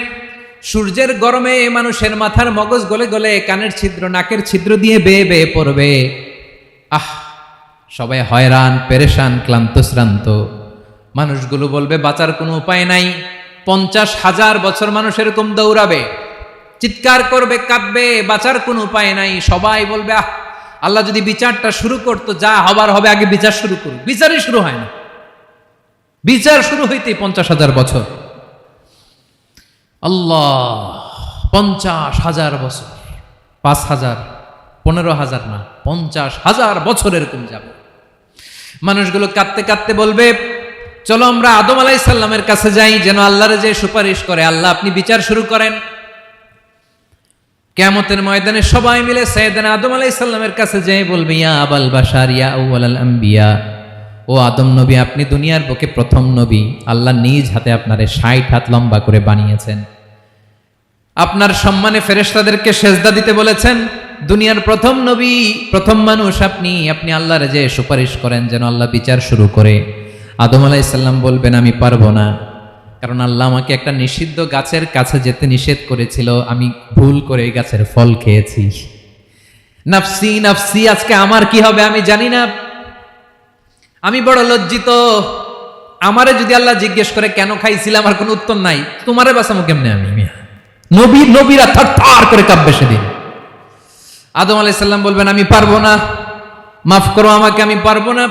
সূর্যের গরমে মানুষের মাথার মগজ গলে গলে কানের ছিদ্র নাকের ছিদ্র দিয়ে বেয়ে বেয়ে পড়বে। আহ, সবাই হয়রান, পেরেশান, ক্লান্ত শ্রান্ত। মানুষগুলো বলবে বাঁচার কোনো উপায় নাই। 50,000 বছর মানুষ এরকম দৌড়াবে, চিৎকার করবে, কাঁদবে, বাঁচার কোনো উপায় নাই। সবাই বলবে আহ, আল্লাহ যদি বিচারটা শুরু করতো, যা হবার হবে, আগে বিচার শুরু করুক। বিচারই শুরু হয় না, বিচার শুরু হইতেই 50,000 বছর। আল্লাহ, 50,000 বছর, 5,000, 15,000 না, 50,000 বছর এরকম যাবে। মানুষগুলো কাঁদতে কাঁদতে বলবে চলো আমরা আদম আলাইহিস সালামের কাছে যাই, যেন আল্লাহরে যে সুপারিশ করে, আল্লাহ আপনি বিচার শুরু করেন। কিয়ামতের ময়দানে সবাই মিলে সাইয়েদনা আদম আলাইহিস সালামের কাছে যেয়ে বলবে, ইয়া আবাল বাশার ইয়া আউয়ালাল আম্বিয়া, ও আদম নবী, আপনি দুনিয়ার বুকে প্রথম নবী। আল্লাহ নিজ হাতে আপনারে 60 হাত লম্বা করে বানিয়েছেন, আপনার সম্মানে ফেরেশতাদেরকে সেজদা দিতে বলেছেন। দুনিয়ার প্রথম নবী, প্রথম মানুষ আপনি আল্লাহর যে সুপারিশ করেন যেন আল্লাহ বিচার শুরু করে। আদম আলাইহিস সালাম বলবেন, আমি পারবো না, কারণ আল্লাহ আমাকে একটা নিষিদ্ধ গাছের কাছে যেতে নিষেধ করেছিল, আমি ভুল করে এই গাছের ফল খেয়েছি। নাফসি নাফসি, আজকে আমার কি হবে আমি জানি না, আমি বড় লজ্জিত। আমারে যদি আল্লাহ জিজ্ঞেস করে কেন খাইছিলাম, আমার কোনো উত্তর নাই, তোমারে বাঁচাবো কেমনে আমি? নবীরা থার করে কাঁপবে সেদিন। আদম আলাইহিস সালাম বলবেন, আমি পারবো না, মাফ করো আমাকে, আমি পারবো না।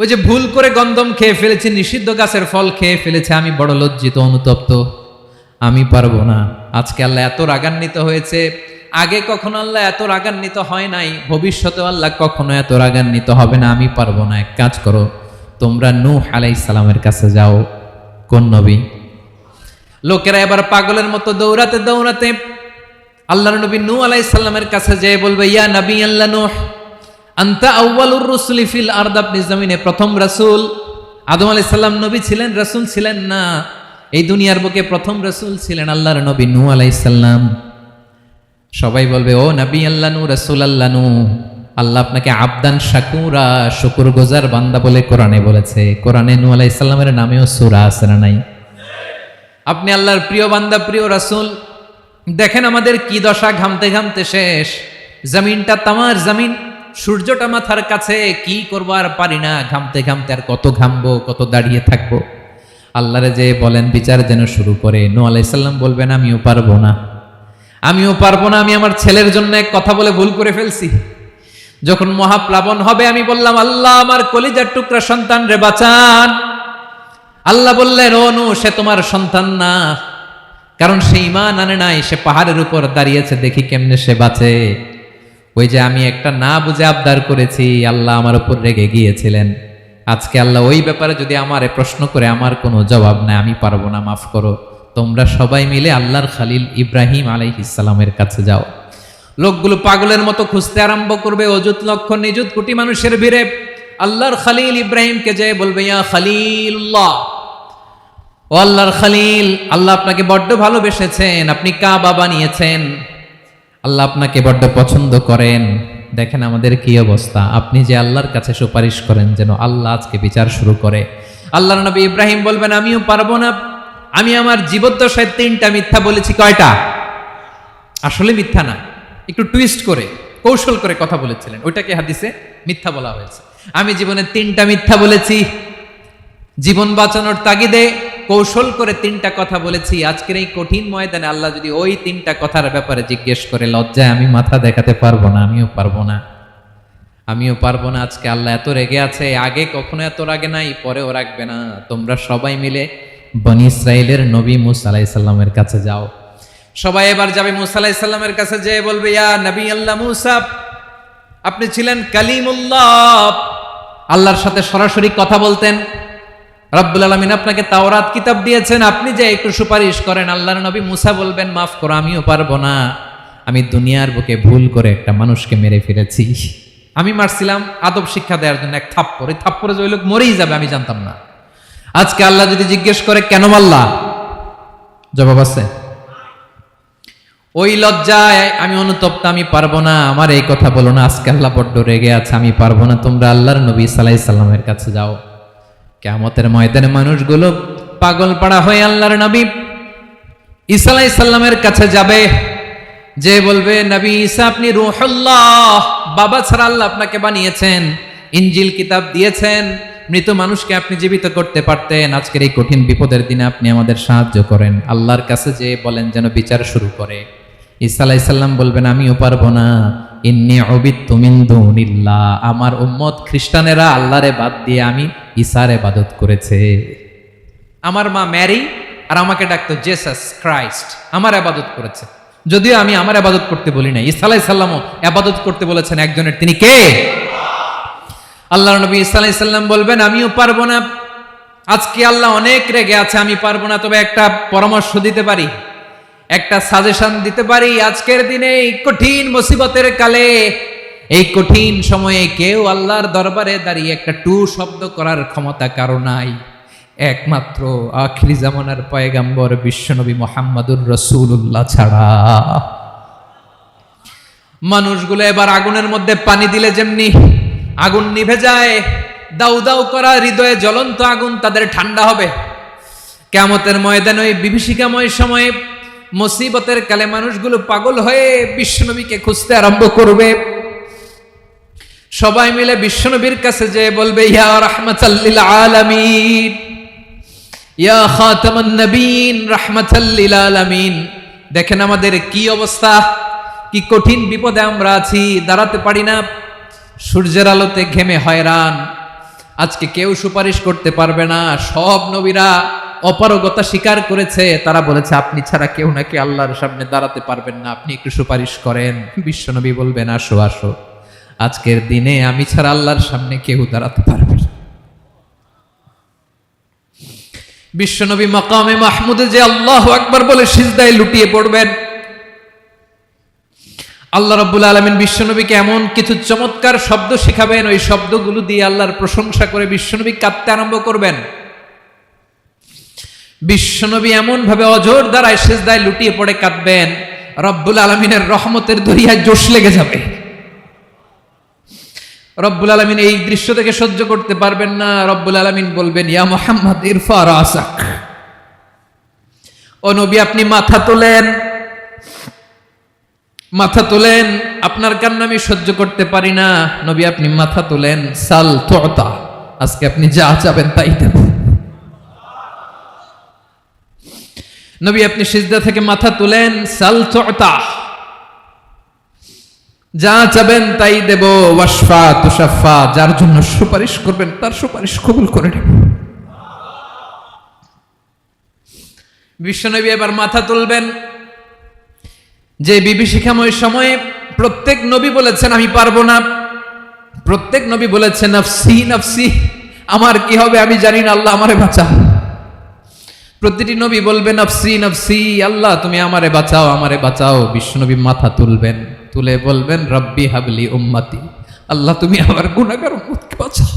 ওই যে ভুল করে গন্ধম খেয়ে ফেলেছি, নিষিদ্ধ গাছের ফল খেয়ে ফেলেছে, আমি বড় লজ্জিত, অনুতপ্ত, আমি পারবো না। আজকে আল্লাহ এত রাগান্বিত হয়েছে, আগে কখনো আল্লাহ এত রাগান্বিত হয় নাই, ভবিষ্যতে আল্লাহ কখনো এত রাগান্বিত হবে না। আমি পারবো না, এক কাজ করো, তোমরা নূহ আলাইহিস সালামের কাছে যাও। কোন নবী? লোকেরা এবার পাগলের মতো দৌড়াতে দৌড়াতে আল্লাহর নবী নূহ আলাইহিস সালামের কাছে যেয়ে বলবে, ইয়া নবী আল্লাহ নূহ, আনতা আউয়ালুর রুসুলি ফিল আরদ, আপনি জমিনে প্রথম রাসূল। আদম আলাইহিস সালাম নবী ছিলেন, রাসূল ছিলেন না, এই দুনিয়ার বুকে প্রথম রাসূল ছিলেন আল্লাহর নবী নূহ আলাইহিস সালাম। সবাই বলবে, ও নবী আল্লাহ নূহ, রাসূল আল্লাহ নূহ, আল্লাহ আপনাকে আবদান শাকুরা, শুকরগুজার বান্দা বলে কোরআনে বলেছে। কোরআনে নূহ আলাইহিস সালামের নামেও সূরা আছে না নাই? আপনি আল্লাহর প্রিয় বান্দা, প্রিয় রাসূল। দেখেন আমাদের কি দশা, ঘামতে ঘামতে শেষ, জমিনটা তামার জমিন, সূর্যটা মাথার কাছে, কি করবো আর পারি না, ঘামতে ঘামতে আর কত ঘামবো, কত দাঁড়িয়ে থাকবো। আল্লাহরে যে বলেন বিচার যেন শুরু করে। নূহ আলাইহিস সালাম বলবেন, আমিও পারবো না, আমিও পারবো না, আমি আমার ছেলের জন্য এক কথা বলে ভুল করে ফেলছি। যখন মহাপ্লাবন হবে আমি বললাম, আল্লাহ আমার কলিজার টুকরা সন্তান রে বাঁচান। আল্লাহ বললেন, ও নূহ, সে তোমার সন্তান না, কারণ সে ঈমান আনে নাই, সে পাহাড়ের উপর দাঁড়িয়েছে, দেখি কেমনে সে বাঁচে। ওই যে আমি একটা না বুঝে আবদার করেছি, আল্লাহ আমার উপর রেগে গিয়েছিলেন। আজকে আল্লাহ ওই ব্যাপারে যদি আমারে প্রশ্ন করে, আমার কোনো জবাব নাই, আমি পারবো না, মাফ করো। তোমরা সবাই মিলে আল্লাহর খালিল ইব্রাহিম আলাইহিস সালামের কাছে যাও। লোকগুলো পাগলের মতো খুঁজতে আরম্ভ করবে, অযুত লক্ষ নিযুত কোটি মানুষের ভিড়ে আল্লাহর খালিল ইব্রাহিমকে যেয়ে বলবে, ইয়া খালিলুল্লাহ, ও আল্লাহর খালিল, আল্লাহ আপনাকে বড্ড ভালোবেসেছেন, আপনি কাবা বানিয়েছেন, আল্লাহ আপনাকে বড্ড পছন্দ করেন। দেখেন আমাদের কি অবস্থা, আপনি যে আল্লাহর কাছে সুপারিশ করেন যেন আল্লাহ আজকে বিচার শুরু করে। আল্লাহর নবী ইব্রাহিম বলবেন, আমিও পারবো না, আমি আমার জীবদ্দশায় 3টা মিথ্যা বলেছি। কয়টা? আসলে মিথ্যা না, একটু টুইস্ট করে কৌশল করে কথা বলেছিলেন, ওইটাকে হাদিসে মিথ্যা বলা হয়েছে। আমি জীবনে 3টা মিথ্যা বলেছি, জীবন বাঁচানোর তাগিদে কৌশল করে 3টা কথা বলেছি। আজকের এই কঠিন ময়দানে আল্লাহ যদি ওই 3টা কথার ব্যাপারে জিজ্ঞেস করে, লজ্জায় আমি মাথা দেখাতে পারবো না, আমিও পারবো না, আমিও পারবো না। আজকে আল্লাহ এত রেগে আছে, আগে কখনো এত রাগে নাই, পরেও রাখবে না। তোমরা সবাই মিলে বনি ইসরাইলের নবী মূসা আলাইহিস সালামের কাছে যাও। সবাই এবার যাবে মূসা আলাইহিস সালামের কাছে, যেয়ে বলবে, ইয়া নবী আল্লাহ মূসা, আপনি ছিলেন কালিমুল্লাহ, আল্লাহর সাথে সরাসরি কথা বলতেন, রব্বুল আলামিন আপনাকে তাওরাত কিতাব দিয়েছেন, আপনি যে একটু সুপারিশ করেন। আল্লাহর নবী মূসা বলবেন, মাফ করো, আমিও পারবো না, আমি দুনিয়ার বুকে ভুল করে একটা মানুষকে মেরে ফেলেছি। আমি মারছিলাম আদব শিক্ষা দেওয়ার জন্য এক থাপ্পড়, এই থাপ্পড়ে যে ওই লোক মরেই যাবে আমি জানতাম না। আজকে আল্লাহ যদি জিজ্ঞেস করে কেন মারলা, জবাব আছে? ওই লজ্জায় আমি অনুতপ্ত, আমি পারবো না, আমার এই কথা বলো না। আজকে আল্লাহ বড্ড রেগে আছে, আমি পারবো না, তোমরা আল্লাহর নবী ঈসা আলাইহিস সালামের কাছে যাও। কিয়ামতের ময়দানে মানুষগুলো পাগল পাড়া হয়ে আল্লাহর নবী ঈসা আলাইহিস সালামের কাছে যাবে, যে বলবে, নবী ঈসা আপনি রূহুল্লাহ, বাবা ছাড়া আল্লাহ আপনাকে বানিয়েছেন, ইনজিল কিতাব দিয়েছেন, মৃত মানুষকে আপনি জীবিত করতে পারতেন, আজকের এই কঠিন বিপদের দিনে আপনি আমাদের সাহায্য করেন। আল্লাহর কাছে যে বলেন যেন বিচার শুরু করে। ঈসা আলাইহিস সালাম বলবেন, আমিও পারবো না, ইন্নী উবিদতু মিন দুনিল্লাহ, আমার উম্মত খ্রিস্টানেরা আল্লাহরে বাদ দিয়ে আমি ঈসার ইবাদত করেছে। আমার মা ম্যারি আর আমাকে ডাকতো জেসাস ক্রাইস্ট, আমার ইবাদত করেছে, যদিও আমি আমার ইবাদত করতে বলি না। ঈসা আলাইহিস সালামও ইবাদত করতে বলেছেন একজনের, তিনি কে? আল্লাহর নবী ঈসা আলাইহিস সালাম বলবেন, আমিও পারবো না, আজকে আল্লাহ অনেক রেগে আছে, আমি পারবো না, তবে একটা পরামর্শ দিতে পারি। একটা সাজেশন দিতে পারি, আজকের দিনে এই কঠিন মুসিবতের কালে, এই কঠিন সময়ে কেউ আল্লাহর দরবারে দাঁড়িয়ে একটা টু শব্দ করার ক্ষমতা কারো নাই, একমাত্র আখিরি জামানার পয়গাম্বর বিশ্বনবী মুহাম্মদুর রাসূলুল্লাহ ছাড়া। মানুষগুলো এবার আগুনের মধ্যে পানি দিলে যেমনি আগুন নিভে যায়, দাউ দাউ করা হৃদয়ে জ্বলন্ত আগুন তাদের ঠান্ডা হবে, কিয়ামতের ময়দানে ওই বিভীষিকাময় সময়ে মুসিবতের কালে মানুষগুলো পাগল হয়ে বিশ্বনবীকে খুঁজতে আরম্ভ করবে। সবাই মিলে বিশ্বনবীর কাছে যেয়ে বলবে, ইয়া রাহমাতাল লিল আলামিন, ইয়া খাতামান নবীন, রাহমাতাল লিল আলামিন। দেখেন আমাদের কি অবস্থা, কি কঠিন বিপদে আমরা আছি, দাঁড়াতে পারি না, সূর্যের আলোতে ঘেমে হয়রান। আজকে কেউ সুপারিশ করতে পারবে না। সব নবীরা অপারগতা স্বীকার করেছে, তারা বলেছে আপনি ছাড়া কেউ নাকি আল্লাহর সামনে দাঁড়াতে পারবেন না, আপনি একটু সুপারিশ করেন। বিশ্বনবী বলবেন, আসো আসো, আজকের দিনে আমি ছাড়া আল্লাহর সামনে কেউ দাঁড়াতে পারবে না। বিশ্বনবী মাকামে মাহমুদে যে আল্লাহু আকবার বলে সিজদায় লুটিয়ে পড়বেন, আল্লাহ রাব্বুল আলামিন বিশ্বনবীকে এমন কিছু চমৎকার শব্দ শেখাবেন, ওই শব্দগুলো দিয়ে আল্লাহর প্রশংসা করে বিশ্বনবী কাঁদতে আরম্ভ করবেন। বিশ্বনবী এমন ভাবে অজর দ্বারায় সিজদায় লুটিয়ে পড়ে কাঁদবেন, রব্বুল আলামিনের রহমতের দরিয়ায় জোশ লেগে যাবে। রব্বুল আলামিন এই দৃশ্য থেকে সহ্য করতে পারবেন না। রব্বুল আলামিন বলবেন, ইয়া মুহাম্মদ ইরফা রাসাক, ও নবী আপনি মাথা তোলেন, মাথা তোলেন, আপনার কান্না আমি সহ্য করতে পারি না। নবী আপনি মাথা তোলেন, সাল তুতা, আজকে আপনি যা চাবেন তাই দেব। নবী আপনি সিজদা থেকে মাথা তুলেন, সাল তুতা, যা চাবেন তাই দেব। ওয়াশফা তুশাফা, যার জন্য সুপারিশ করবেন তার সুপারিশ কবুল করে নেব। বিশ্বনবী এবার মাথা তুলবেন। যে বিভীষিকাময় সময়ে প্রত্যেক নবী বলেছেন আমি পারবো না, প্রত্যেক নবী বলেছেন নফসি নফসি, আমার কি হবে আমি জানি না, আল্লাহ আমারে বাঁচাও। প্রতিটি নবী বলবে নফসি নফসি, আল্লাহ তুমি আমারে বাঁচাও, আমারে বাঁচাও। বিশ্বনবী মাথা তুলবেন, তুলে বলবেন রব্বি হাবলি উম্মতি, আল্লাহ তুমি আমার গুনাহগার উম্মতকে বাঁচাও।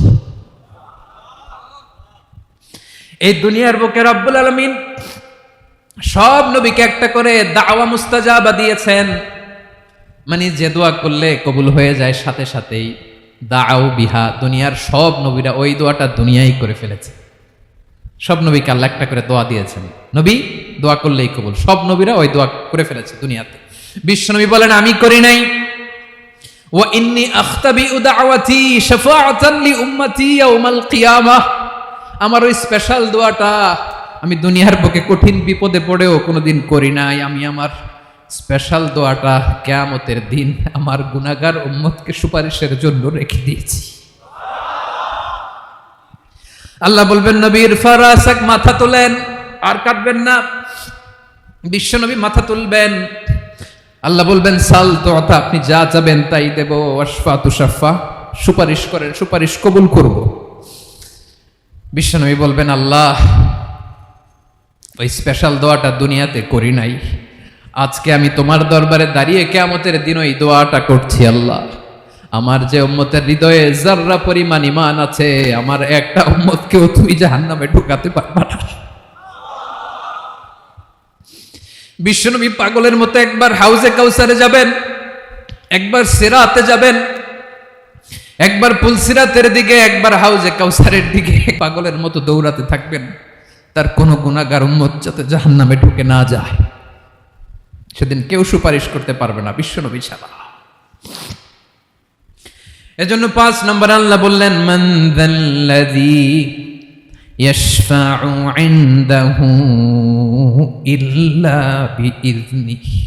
এই দুনিয়ার বুকে রব্বুল আলামিন সব নবীকে একটা করে দাওয়া মুস্তাজাবা দিয়েছেন, মানে যে দোয়া করলে কবুল হয়ে যায় সাথে সাথেই। দাও বিহা, দুনিয়ার সব নবীরা ওই দোয়াটা দুনিয়ায় করে ফেলেছে। সব নবীকে আল্লাহ একটা করে দোয়া দিয়েছেন, নবী দোয়া করলেই কবুল, সব নবীরা ওই দোয়া করে ফেলেছে দুনিয়াতে। বিশ্বনবী বলেন আমি করি নাই। ওয়া ইন্নী আখতাবিউ দাওয়াতি শাফাআতান লি উম্মতি ইয়াউমাল কিয়ামাহ, আমার ওই স্পেশাল দোয়াটা আমি দুনিয়ার বুকে কঠিন বিপদে পড়েও কোনোদিন করি নাই। আমি আমার স্পেশাল দোয়াটা কিয়ামতের দিন আমার গুনাহগার উম্মতকে সুপারিশের জন্য রেখে দিয়েছি। আল্লাহ বলবেন নবী ইরফা রাসাক, মাথা তোলেন, আর কাটবেন না। বিশ্বনবী মাথা তুলবেন, আল্লাহ বলবেন সাল তুতা, আপনি যা চাবেন তাই দেব। ওয়াশফা তুশাফা, সুপারিশ করেন, সুপারিশ কবুল করব। বিশ্বনবী বলবেন আল্লাহ ওই স্পেশাল দোয়াটা দুনিয়াতে করি নাই, আজকে আমি তোমার দরবারে দাঁড়িয়ে কিয়ামতের দিন ওই দোয়াটা করছি। আল্লাহ আমার যে উম্মতের হৃদয়ে যাররা পরিমাণ ঈমান আছে, আমার একটা উম্মতকেও তুমি জাহান্নামে ঢুকাতে পারবা না। বিশ্বনবী পাগলের মতো একবার হাউজে কাউসারে যাবেন, একবার সিরাতে যাবেন, একবার পুলসিরাতের দিকে, একবার হাউজে কাউসারের দিকে, পাগলের মতো দৌড়াতে থাকবেন, তার কোনো গুনাহগার উম্মত যাতে জাহান্নামে ঢুকে না যায়। সেদিন কেউ সুপারিশ করতে পারবে না বিশ্বনবী ছাড়া। এজন্য ৫ নম্বর আল্লাহ বললেন মান যাল্লাযী ইয়াশফাউ ইনদাহু ইল্লা বিইযনিহি,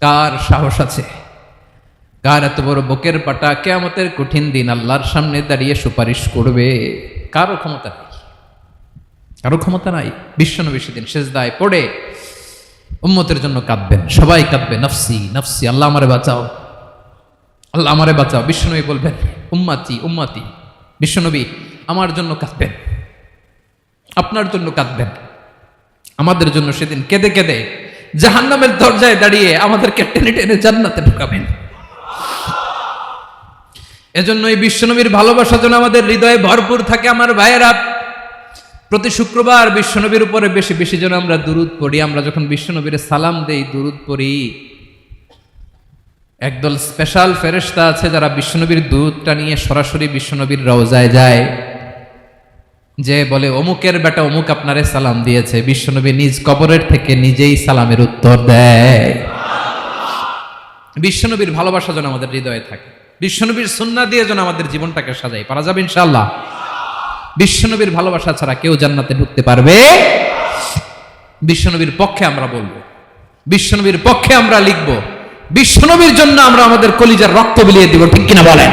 কার সাহস আছে, কার এত বড় বুকের পাটা কিয়ামতের কঠিন দিন আল্লাহর সামনে দাঁড়িয়ে সুপারিশ করবে? কারো ক্ষমতা নেই, কারো ক্ষমতা নাই। বিশ্বনবী সেদিন সিজদায় পড়ে উম্মতের জন্য কাঁদবেন, সবাই কাঁদবে নফসি নফসি, আল্লাহ আমারে বাঁচাও, আল্লাহ আমারে বাঁচাও। বিশ্বনবী বলবেন উম্মতি উম্মতি, বিশ্বনবী আমার জন্য কাঁদবেন, আপনার জন্য কাঁদবেন, আমাদের জন্য সেদিন কেঁদে কেঁদে জাহান্নামের দরজায় দাঁড়িয়ে আমাদেরকে টেনে টেনে জান্নাতে ঢুকাবেন। এজন্য এই বিশ্বনবীর ভালোবাসা যেন আমাদের হৃদয়ে ভরপুর থাকে। আমার ভাইয়েরা, প্রতি শুক্রবার বিশ্বনবীর উপরে বেশি বেশি যেন আমরা দুরূদ পড়ি। আমরা যখন বিশ্বনবীর সালাম দেই, দুরূদ পড়ি, একদল স্পেশাল ফেরেশতা আছে যারা বিশ্বনবীর দুরূদটা নিয়ে সরাসরি বিশ্বনবীর রওজায় যায়, যে বলে অমুকের বেটা অমুক আপনারে সালাম দিয়েছে। বিশ্বনবী নিজ কবরের থেকে নিজেই সালামের উত্তর দেয়। বিশ্বনবীর ভালোবাসা যেন আমাদের হৃদয়ে থাকে, বিশ্বনবীর সুন্নাহ দিয়ে যেন আমাদের জীবনটাকে সাজাই। পারা যাবে ইনশাআল্লাহ। বিশ্বনবীর ভালোবাসা ছাড়া কেউ জান্নাতে ঢুকতে পারবে? বিশ্বনবীর পক্ষে আমরা বলবো, বিশ্বনবীর পক্ষে আমরা লিখব, বিশ্বনবীর জন্য আমরা আমাদের কলিজার রক্ত বিলিয়ে দিব, ঠিক কিনা বলেন?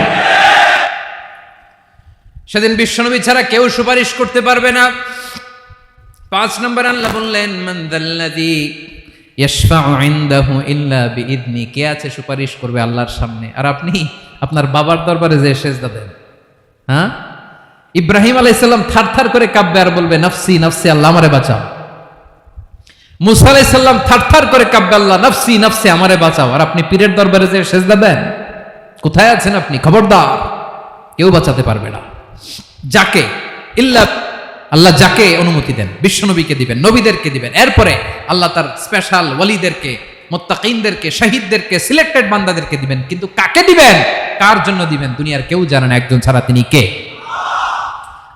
সেদিন বিশ্বনবী ছাড়া কেউ সুপারিশ করতে পারবে না। 5 নম্বর আল্লাহ বললেন, মান যাল্লাযী ইয়াশফাউ ইনদাহু ইল্লা বিইذনি। কে আছে সুপারিশ করবে আল্লাহর সামনে আর আপনি আপনার বাবার দরবারে যে সেজদা দেন? হ্যাঁ, ইব্রাহিম আলাইহিস সালাম থারথার করে কাঁপবে আর বলবে নাফসি নাফসি, আল্লাহ আমারে বাঁচাও। মুসা আলাইহিস সালাম থারথার করে কাঁপবে, আল্লাহ নাফসি নাফসি, আমারে বাঁচাও। আর আপনি পীরের দরবারে যে সেজদা দেন? কোথায় আছেন আপনি? খবরদার, কেউ বাঁচাতে পারবে না। যাকে ইল্লা আল্লাহ যাকে অনুমতি দেন, বিশ্বনবীকে দিবেন, নবীদেরকে দিবেন। এরপরে আল্লাহ তার স্পেশাল ওয়ালিদেরকে, মুত্তাকিনদেরকে, শহীদদেরকে, সিলেক্টেড বান্দাদেরকে দিবেন। কিন্তু কাকে দিবেন, কার জন্য দিবেন, দুনিয়ার কেউ জানে না একজন ছাড়া, তিনি কে?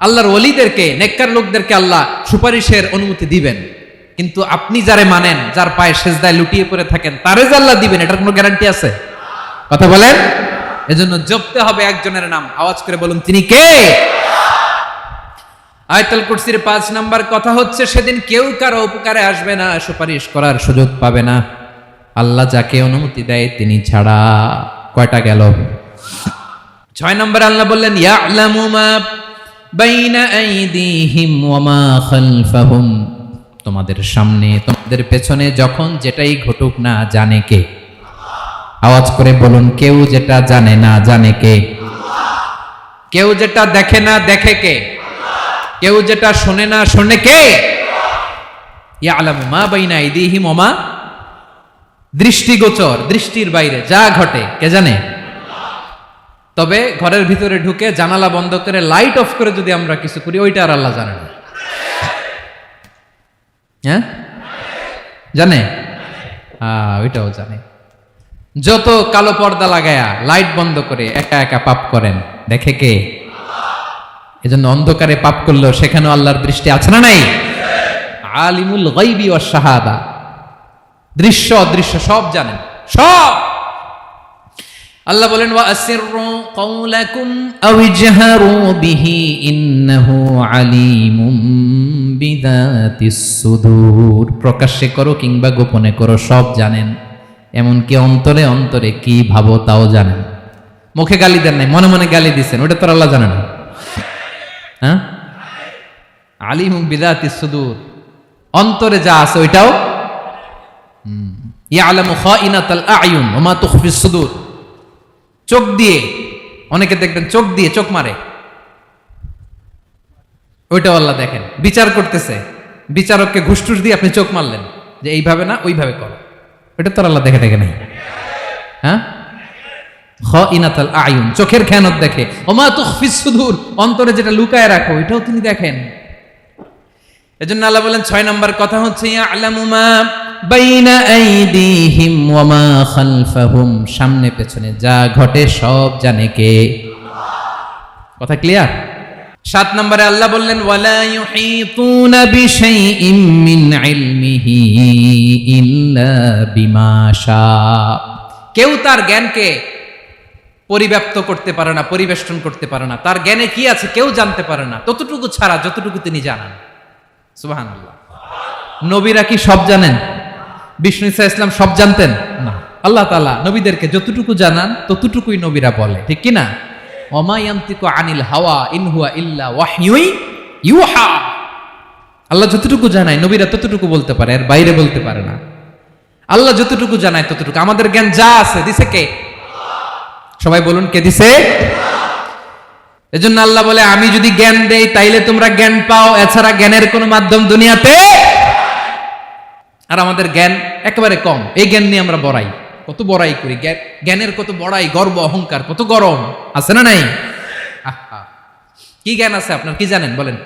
আল্লাহর ওয়ালিদেরকে, নেককার লোকদেরকে আল্লাহ সুপারিশের অনুমতি দিবেন। কিন্তু আপনি যারে মানেন, যার পায়ে সেজদায় লুটিয়ে পড়ে থাকেন, তারে যে আল্লাহ দিবেন, এটার কোনো গ্যারান্টি আছে? কথা বলেন। এজন্য জপতে হবে একজনের নাম, আওয়াজ করে বলুন, তিনি কে? আয়াতুল কুরসির 5 নাম্বার কথা হচ্ছে, সেদিন কেউ কারো উপকারে আসবে না, সুপারিশ করার সুযোগ পাবে না, আল্লাহ যাকে অনুমতি দেয় তিনি ছাড়া। কয়টা গেল? 6 নম্বর আল্লাহ বললেন, ইয়ালামু মা বাইনা আইদিহিম ওয়া মা খালফাহুম। তোমাদের সামনে, তোমাদের পেছনে যখন যেটাই ঘটুক না জানে কে? আওয়াজ করে বলুন, কেউ যেটা জানে না জানে কে? কেউ যেটা দেখে না দেখে কে? কেউ যেটা শোনে না শোনে কে? ইয়ালামু মা বাইনা আইদিহিম ওয়া মা, দৃষ্টিগোচর, দৃষ্টির বাইরে যা ঘটে কে জানে? তবে ঘরের ভিতরে ঢুকে জানালা বন্ধ করে লাইট অফ করে যদি আমরা কিছু করি, ওইটা আর আল্লাহ জানে না। হ্যাঁ, জানে? ওইটাও জানে। যত কালো পর্দা লাগায়া লাইট বন্ধ করে একা একা পাপ করেন, দেখে কে? এজন্য অন্ধকারে পাপ করলেও সেখানেও আল্লাহর দৃষ্টি আছে না নাই? আলিমুল গায়বি ওয়াশ শাহাদা, দৃশ্য অদৃশ্য সব জানেন, সব। আল্লাহ বলেন, ওয়া আসিররু কাওলাকুম আও ইজহারু বিহি ইন্নাহু আলিমুম বিযাতিস সুদূর। প্রকাশ্যে করো কিংবা গোপনে করো, সব জানেন। এমনকি অন্তরে অন্তরে কি ভাবো তাও জানেন। মুখে গালি দেন নাই, মনে মনে গালি দিচ্ছেন, ওটা তো আল্লাহ জানে না। হ্যাঁ, আলিমুম বিযাতিস সুদূর, অন্তরে যা আছে ওইটাও। ইয়ালামু খাইনাতাল আ'য়ুন ওয়া মা তুখফিস সুদূর। চোখ দিয়ে, অনেকে দেখবেন চোখ দিয়ে চোখ মারে, ওইটাও আল্লাহ দেখেন। বিচার করতেছে, বিচারককে ঘুষ টুস দিয়ে আপনি চোখ মারলেন যে এইভাবে না ওইভাবে করো, ওইটা তো আল্লাহ দেখে দেখে নাই। হ্যাঁ, খাইনাতাল আ'য়ুন, চোখের খেয়ানত দেখে। ওয়া মা তুখফিস সুদূর, অন্তরে যেটা লুকায় রাখো ওইটাও তিনি দেখেন। এজন্য আল্লাহ বলেন 6 নম্বর কথা হচ্ছে, ইয়ালামু মা বাইনা আইদিহিম ওয়া মা খালফাহুম, সামনে পেছনে যা ঘটে সব জানে কে? কথা ক্লিয়ার? 7 নম্বরে আল্লাহ বললেন, ওয়ালা ইউহিতুনা বিশাইইম মিন ইলমিহি ইল্লা বিমা শা। কেউ তার জ্ঞানকে পরিব্যাপ্ত করতে পারে না, পরিবেষ্টন করতে পারে না। তার জ্ঞানে কি আছে কেউ জানতে পারে না, ততটুকু ছাড়া যতটুকু তিনি জানেন। সুবহানাল্লাহ। নবীরা কি সব জানেন? বিষ্ণু ঈসা ইসলাম সব জানতেন না। আল্লাহ তাআলা নবীদেরকে যতটুকু জানান ততটুকুই নবীরা বলে, ঠিক কি না? ওমা ইয়ানতিকু আনিল হাওয়া ইন হুয়া ইল্লা ওয়াহয়ুন ইউহা। আল্লাহ যতটুকু জানায় নবীরা ততটুকু বলতে পারে, এর বাইরে বলতে পারে না। আল্লাহ যতটুকু জানায় ততটুকু। আমাদের জ্ঞান যা আছে দিছে কে? সবাই বলুন, কে দিছে? এজন্য আল্লাহ বলে, আমি যদি জ্ঞান দেই তাইলে তোমরা জ্ঞান পাও, এছাড়া জ্ঞানের কোনো মাধ্যম দুনিয়াতে। আর আমাদের জ্ঞান একেবারে কম। এই জ্ঞান নিয়ে আমরা বড়াই, কত বড়াই করি, জ্ঞানের কত বড়াই, গর্ব অহংকার, কত গরম আছে না নাই? আহা, কি জ্ঞান আছে আপনার? কি জানেন বলেন?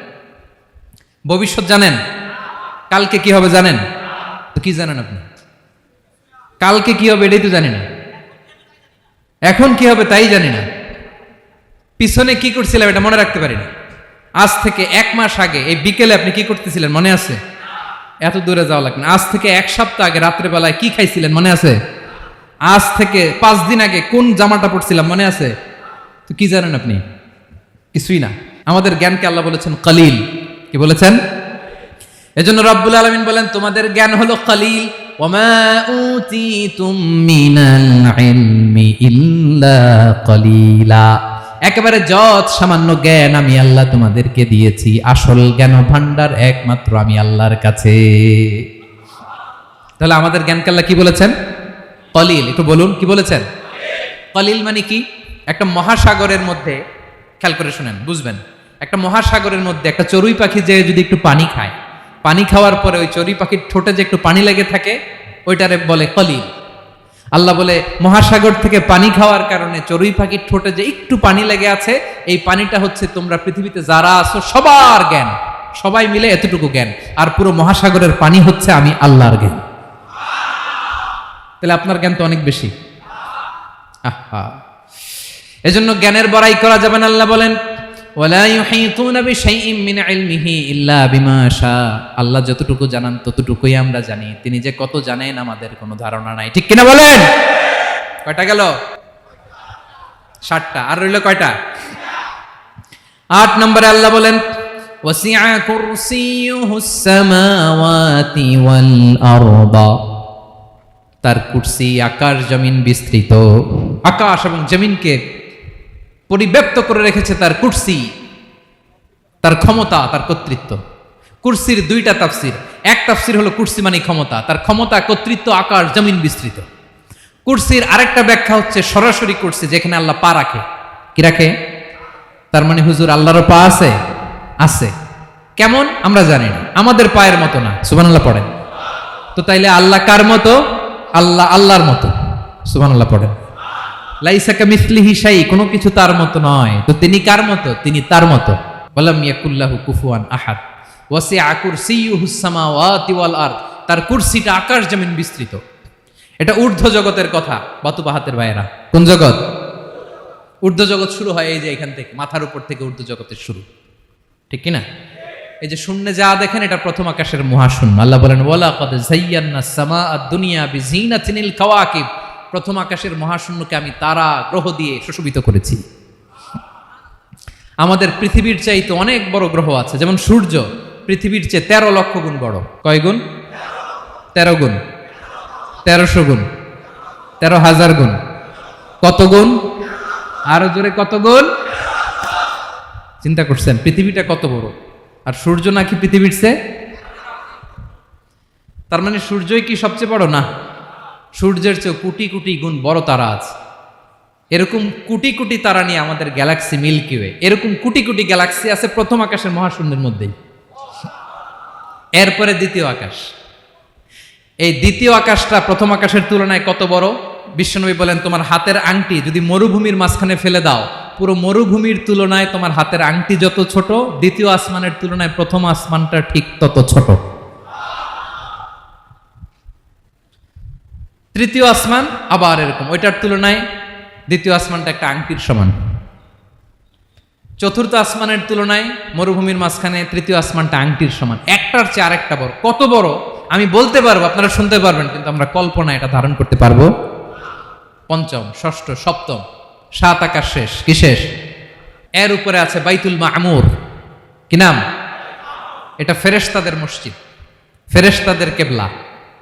ভবিষ্যৎ জানেন? কালকে কি হবে জানেন? তো কি জানেন আপনি? কালকে কি হবে এটাই তো জানি না, এখন কি হবে তাই জানি না, পিছনে কি করছিলাম এটা মনে রাখতে পারি না। আজ থেকে 1 মাস আগে এই বিকেলে আপনি কি করতেছিলেন মনে আছে? এত দূরে যাওয়া লাগবে না। আজ থেকে 1 সপ্তাহ আগে রাত্রেবেলায় কি খাইছিলেন মনে আছে? আজ থেকে 5 দিন আগে কোন জামাটা পরছিলাম মনে আছে? তো কি জানেন আপনি? কিছুই না। আমাদের জ্ঞানকে আল্লাহ বলেছেন কলিল। কি বলেছেন? এজন্য রব্বুল আলামিন বলেন তোমাদের জ্ঞান হলো কলিল। ওয়ামা উতিতুম মিনাল ইলমি ইল্লা কলিলা। একেবারে যত সামান্য জ্ঞান আমি আল্লাহ তোমাদেরকে দিয়েছি, আসল জ্ঞান ভান্ডার একমাত্র আমি আল্লাহর কাছে। তাহলে আমাদের জ্ঞানকে আল্লাহ কি বলেছেন? কলিল। একটু বলুন কি বলেছেন? কলিল মানে কি? একটা মহাসাগরের মধ্যে, খেয়াল করে শুনেন বুঝবেন, একটা মহাসাগরের মধ্যে একটা চড়ুই পাখি যে যদি একটু পানি খায়, পানি খাওয়ার পরে ওই চড়ুই পাখির ঠোঁটে যে একটু পানি লেগে থাকে ওইটারে বলে কলিল। আল্লাহ বলে মহাসাগর থেকে পানি খাওয়ার কারণে চড়ুই পাখির ঠোঁটে যে একটু পানি লেগে আছে, এই পানিটা হচ্ছে তোমরা পৃথিবীতে যারা আছো সবার জ্ঞান, সবাই মিলে এতটুকু জ্ঞান, আর পুরো মহাসাগরের পানি হচ্ছে আমি আল্লাহর জ্ঞান। তাহলে আপনার জ্ঞান তো অনেক বেশি। আহা, এজন্য জ্ঞানের বড়াই করা যাবে না। আল্লাহ বলেন ওয়ালা ইউহিতুনা বিশাইইম মিন ইলমিহি ইল্লা বিমা শা। আল্লাহ যতটুকু জানান ততটুকুই আমরা জানি, তিনি যে কত জানেন আমাদের কোনো ধারণা নাই। ঠিক কিনা বলেন? কয়টা গেল? 7টা। আর রইল কয়টা? 8 নম্বরে আল্লাহ বলেন ওয়াসিআ কুরসিয়ুহুস সামাওয়াতি ওয়াল আরদা। তার কুরসি আকাশ জমিন বিস্তৃত। আকাশ এবং জমিনকে পরিব্যাপ্ত করে রেখেছে তার কুরসি, তার ক্ষমতা, তার কর্তৃত্ব। কুরসির 2টা তাফসির। এক তাফসির হলো কুরসি মানে ক্ষমতা, তার ক্ষমতা, কর্তৃত্ব, আকাশ জমিন বিস্তৃত। কুরসির আরেকটা ব্যাখ্যা হচ্ছে সরাসরি কুরসি, যেখানে আল্লাহ পা রাখে। কি রাখে? তার মানে হুজুর আল্লাহরও পা আছে? আছে। কেমন আমরা জানি না, আমাদের পায়ের মতো না। সুবহানাল্লাহ পড়েন। তো তাইলে আল্লাহ কার মতো? আল্লাহ আল্লাহর মতো। সুবহানাল্লাহ পড়েন। লাইসা কামিসলিহি শাই, কোনো কিছু তার মতো নয়। তো তিনি কার মতো? তিনি তার মতো। ওয়ালাম ইয়াকুল্লাহু কুফুয়ান আহাদ। ওয়াসিআ কুরসিয়ুহুস সামাওয়াতি ওয়াল আরদ। তার কুরসিটা আকাশ জমিন বিস্তৃত। এটা ঊর্ধ্ব জগতের কথা বাতুবাহাতের ভাইয়েরা। কোন জগৎ? ঊর্ধ্ব জগৎ শুরু হয় এই যে এখান থেকে, মাথার উপর থেকে ঊর্ধ্ব জগতের শুরু। ঠিক কি না? এই যে শূন্যে যা দেখেন এটা প্রথম আকাশের মহাশূন্য। আল্লাহ বলেন ওয়ালাকাদ যায়্যানাস সামাআদ দুনিয়া বিজিনাতিনিল কাওয়াকিব। প্রথম আকাশের মহাশূন্যকে আমি তারা গ্রহ দিয়ে সুশোভিত করেছি। আমাদের পৃথিবীর চাইতে অনেক বড় গ্রহ আছে, যেমন সূর্য পৃথিবীর চেয়ে 13 লক্ষ গুণ বড়। কয় গুণ? 13 গুণ, 1300 গুণ, 13,000 গুণ। কত গুণ? আরো জোরে কত গুণ? চিন্তা করছেন পৃথিবীটা কত বড়, আর সূর্য নাকি পৃথিবীর চেয়ে? তার মানে সূর্যই কি সবচেয়ে বড়? না, সূর্যের চেয়ে কোটি কোটি গুণ বড় তারা আছে। এরকম কোটি কোটি তারা নিয়ে আমাদের গ্যালাক্সি মিল্কি ওয়ে। এরকম কোটি কোটি গ্যালাক্সি আছে প্রথম আকাশের মহাশূন্যের মধ্যেই। এরপরে দ্বিতীয় আকাশ। এই দ্বিতীয় আকাশটা প্রথম আকাশের তুলনায় কত বড়? বিশ্বনবী বলেন তোমার হাতের আংটি যদি মরুভূমির মাঝখানে ফেলে দাও, পুরো মরুভূমির তুলনায় তোমার হাতের আংটি যত ছোট, দ্বিতীয় আসমানের তুলনায় প্রথম আসমানটা ঠিক তত ছোট। তৃতীয় আসমান আবার এরকম, ওইটার তুলনায় দ্বিতীয় আসমানটা একটা আংটির সমান। চতুর্থ আসমানের তুলনায় মরুভূমির মাঝখানে তৃতীয় আসমানটা আংটির সমান। একটার চেয়ে আরেকটা বড়। কত বড় আমি বলতে পারবো, আপনারা শুনতে পারবেন, কিন্তু আমরা কল্পনা এটা ধারণ করতে পারবো? পঞ্চম, ষষ্ঠ, সপ্তম, 7 আকাশ শেষ। কি শেষ? এর উপরে আছে বাইতুল মামুর। কি নাম? এটা ফেরেশতাদের মসজিদ, ফেরেশতাদের কেবলা,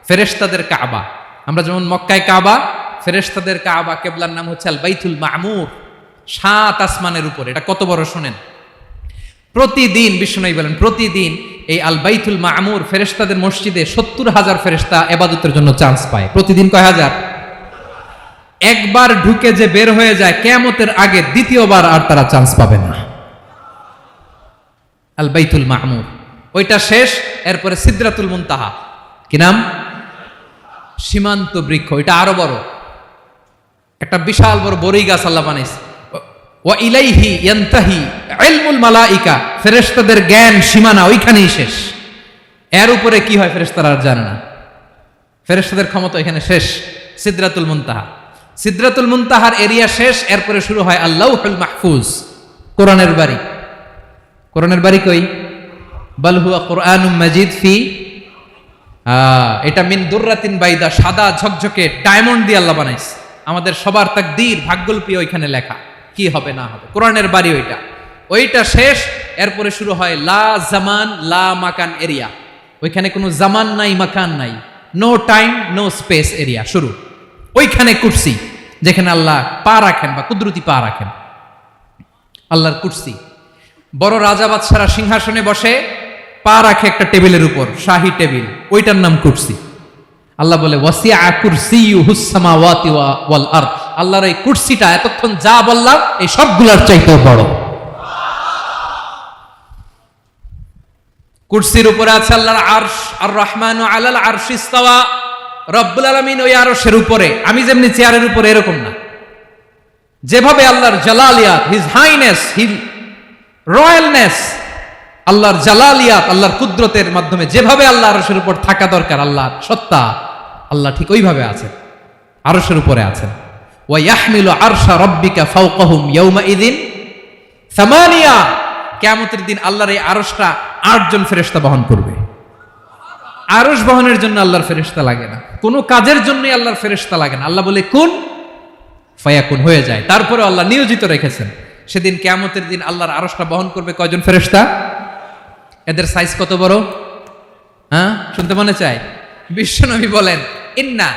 ফেরেশতাদের কাবা। আমরা যেমন মক্কায় কাবা, ফেরেশতাদের কাবা কেবলার নাম হচ্ছে আল বাইতুল মামুর। 7 আসমানের উপরে। এটা কত বড় শোনেন। প্রতিদিন বিষ্ণু বলেন প্রতিদিন এই আল বাইতুল মামুর ফেরেশতাদের মসজিদে 70,000 ফেরেশতা ইবাদতের জন্য চান্স পায়। প্রতিদিন কয় হাজার? একবার ঢুকে যে বের হয়ে যায় কিয়ামতের আগে দ্বিতীয়বার আর তারা চান্স পাবে না। আল বাইতুল মামুর ওইটা শেষ। এরপরে সিদরাতুল মুনতাহা। কি নাম? সীমান্ত বৃক্ষ, এটা আরো বড়, একটা বিশাল বড় বড়ই গাছ আল্লাহ বানাইছে। ওয়া ইলাইহি ইয়ানতাহি ইলমুল মালাইকা, ফেরেশতাদের জ্ঞান সীমানা ওইখানেই শেষ। এর উপরে কি হয় ফেরেশতারা আর জানে না। ফেরেশতাদের ক্ষমতা এখানে শেষ। সিদরাতুল মুনতাহা, সিদরাতুল মুনতাহার এরিয়া শেষ। এরপরে শুরু হয় আল্লাহুল মাহফুজ, কোরআনের বাড়ি। কোরআনের বাড়ি কই? বাল হুয়া কুরআনুম মাজিদ ফি, এটা মিন দুররাতিন বাইদা, সাদা ঝকঝকে ডায়মন্ড দিয়ে আল্লাহ বানাইছে। আমাদের সবার তাকদীর, ভাগ্যলিপি ওইখানে লেখা, কি হবে না হবে। কোরআনের বাড়ি ওইটা, ওইটা শেষ। এরপরে শুরু হয় লা জামান লা মাকান এরিয়া। ওইখানে কোনো জামান নাই, মাকান নাই, no time no space area শুরু। ওইখানে কুরসি, যেখানে আল্লাহ পা রাখেন বা কুদরতি পা রাখেন, আল্লাহর কুরসি। বড় রাজা বাদশারা সিংহাসনে বসে পা রাখে একটা টেবিলের উপর, শাহী টেবিল, ওইটার নাম কুরসি। আল্লাহ বলে ওয়াসিআ কুরসিয়ুহুস সামাওয়াতি ওয়াল আরদ, আল্লাহর এই কুরসিটা এতক্ষণ যা বললাম এই সবগুলোর চাইতেও বড়। কুরসির উপরে আছে আল্লাহর আরশ, আর রহমানু আলাল আরশি ইস্তাওয়া, রব্বুল আলামিন ওই আরশের উপরে। আমি যেমনি চেয়ারের উপরে এরকম না, যেভাবে আল্লাহর জালালিয়াত, হিজ হাইনেস, হিজ রয়্যালনেস, আল্লাহর জালালিয়াত, আল্লাহর কুদরতের মাধ্যমে যেভাবে আল্লাহ আরশের উপর থাকা দরকার, আল্লাহর সত্তা, আল্লাহ ঠিক ওইভাবে আছেন, আরশের উপরে আছেন। ওয়া ইয়াহমিলু আরশা রাব্বিকা ফাওকাহুম ইয়াউমাইযিন সামানিয়া, কিয়ামতের দিন আল্লাহর এই আরশটা 8 জন ফেরেশতা বহন করবে। আরশ বহনের জন্য আল্লাহর ফেরেশতা লাগে না, কোনো কাজের জন্যই আল্লাহর ফেরেশতা লাগে না। আল্লাহ বলে কুন ফায়াকুন, হয়ে যায়। তারপরে আল্লাহ নিয়োজিত রেখেছেন। সেদিন কিয়ামতের দিন আল্লাহর আরশটা বহন করবে কয়জন ফেরেশতা? এদের সাইজ কত বড়? হ্যাঁ, শুনতে মনে চায়? বিশ্বনবী বলেন ইন্না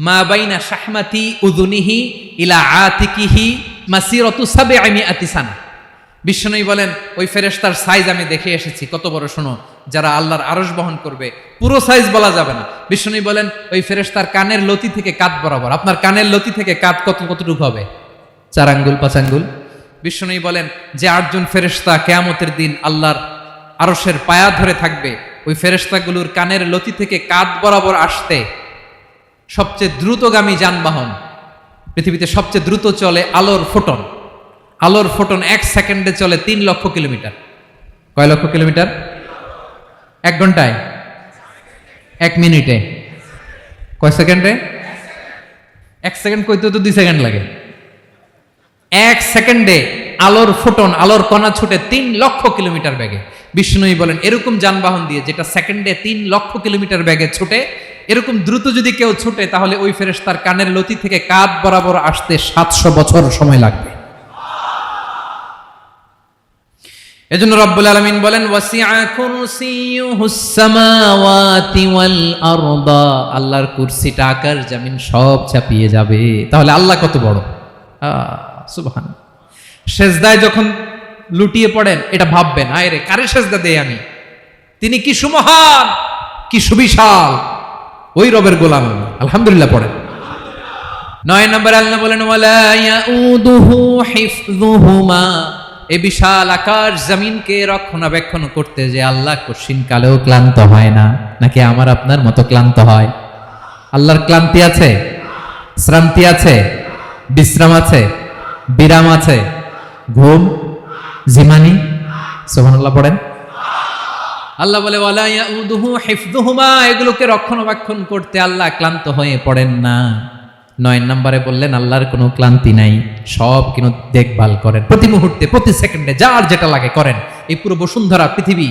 মা বাইনা শাহমাতি উযুনিহি ইলা আতিকিহি মাসিরাতু 700 সানা। বিশ্বনবী বলেন ওই ফেরেশতার সাইজ আমি দেখে এসেছি। কত বড় শোনো, যারা আল্লাহর আরশ বহন করবে, পুরো সাইজ বলা যাবে না। বিশ্বনবী বলেন ওই ফেরেশতার কানের লতি থেকে কাঁধ বরাবর। আপনার কানের লতি থেকে কাঁধ কতটুকু হবে? 4 আঙ্গুল 5 আঙ্গুল। বিশ্বনবী বলেন যে 8 জন ফেরেশতা কিয়ামতের দিন আল্লাহর আরশের পায়া ধরে থাকবে, ওই ফেরেশতাগুলোর কানের লতি থেকে কাঁধ বরাবর আসতে সবচেয়ে দ্রুতগামী যানবাহন, পৃথিবীতে সবচেয়ে দ্রুত চলে আলোর ফোটন। আলোর ফোটন 1 সেকেন্ডে চলে 3 লক্ষ কিলোমিটার। কয় লক্ষ কিলোমিটার? 1 ঘন্টায়? 1 মিনিটে? কয় সেকেন্ডে? 1 সেকেন্ড কইতেও তো 2 সেকেন্ড লাগে। 1 সেকেন্ডে আলোর ফোটন, আলোর কণা ছুটে 3 লক্ষ কিলোমিটার বেগে। বিষ্ণুই বলেন এরকম যানবাহন দিয়ে, যেটা সেকেন্ডে 3 লক্ষ কিলোমিটার বেগে ছুটে, এরকম দ্রুত যদি কেউ ছুটে, তাহলে ওই ফেরেশতার কানের লতি থেকে কাঁধ বরাবর আসতে 700 বছর সময় লাগবে। এজন্য রব্বুল আলামিন বলেন ওয়াসিআ কুরসিয়ুহুস সামাওয়াতি ওয়াল আরদা, আল্লাহর কুরসিটা আকাশ জমিন সব চাপিয়ে যাবে। তাহলে আল্লাহ কত বড়! সুবহান। সেজদায় যখন লুটিয়ে পড়েন, এটা ভাববেন আয় রে, কারে সেজদা দেই আমি? তিনি কি সুমহান, কি সুবিশাল, ওই রবের গোলাম আমি। আলহামদুলিল্লাহ পড়েন। 9 নম্বরে আল্লাহ বলেন ওয়ালা ইয়াউদুহু হিফযুহুমা, এই বিশাল আকাশ জমিনকে রক্ষণাবেক্ষণ করতে যে আল্লাহ কঠিন কালেও ক্লান্ত হয় না। নাকি আমার আপনার মতো ক্লান্ত হয়? আল্লাহর ক্লান্তি আছে? শ্রান্তি আছে? বিশ্রাম আছে? বিরাম আছে? ঘুম জিমানি? সুবহানাল্লাহ পড়েন। আল্লাহ বলে ওয়ালা ইয়াউদুহু হিফযুহুমা, এগুলোকে রক্ষণাবেক্ষণ করতে আল্লাহ ক্লান্ত হয়ে পড়েন না। 9 নম্বরে বললেন আল্লাহর কোনো ক্লান্তি নাই, সব কিন্তু দেখভাল করেন, প্রতি মুহূর্তে প্রতি সেকেন্ডে যার যেটা লাগে করেন। এই পুরো বসুন্ধরা, পৃথিবী,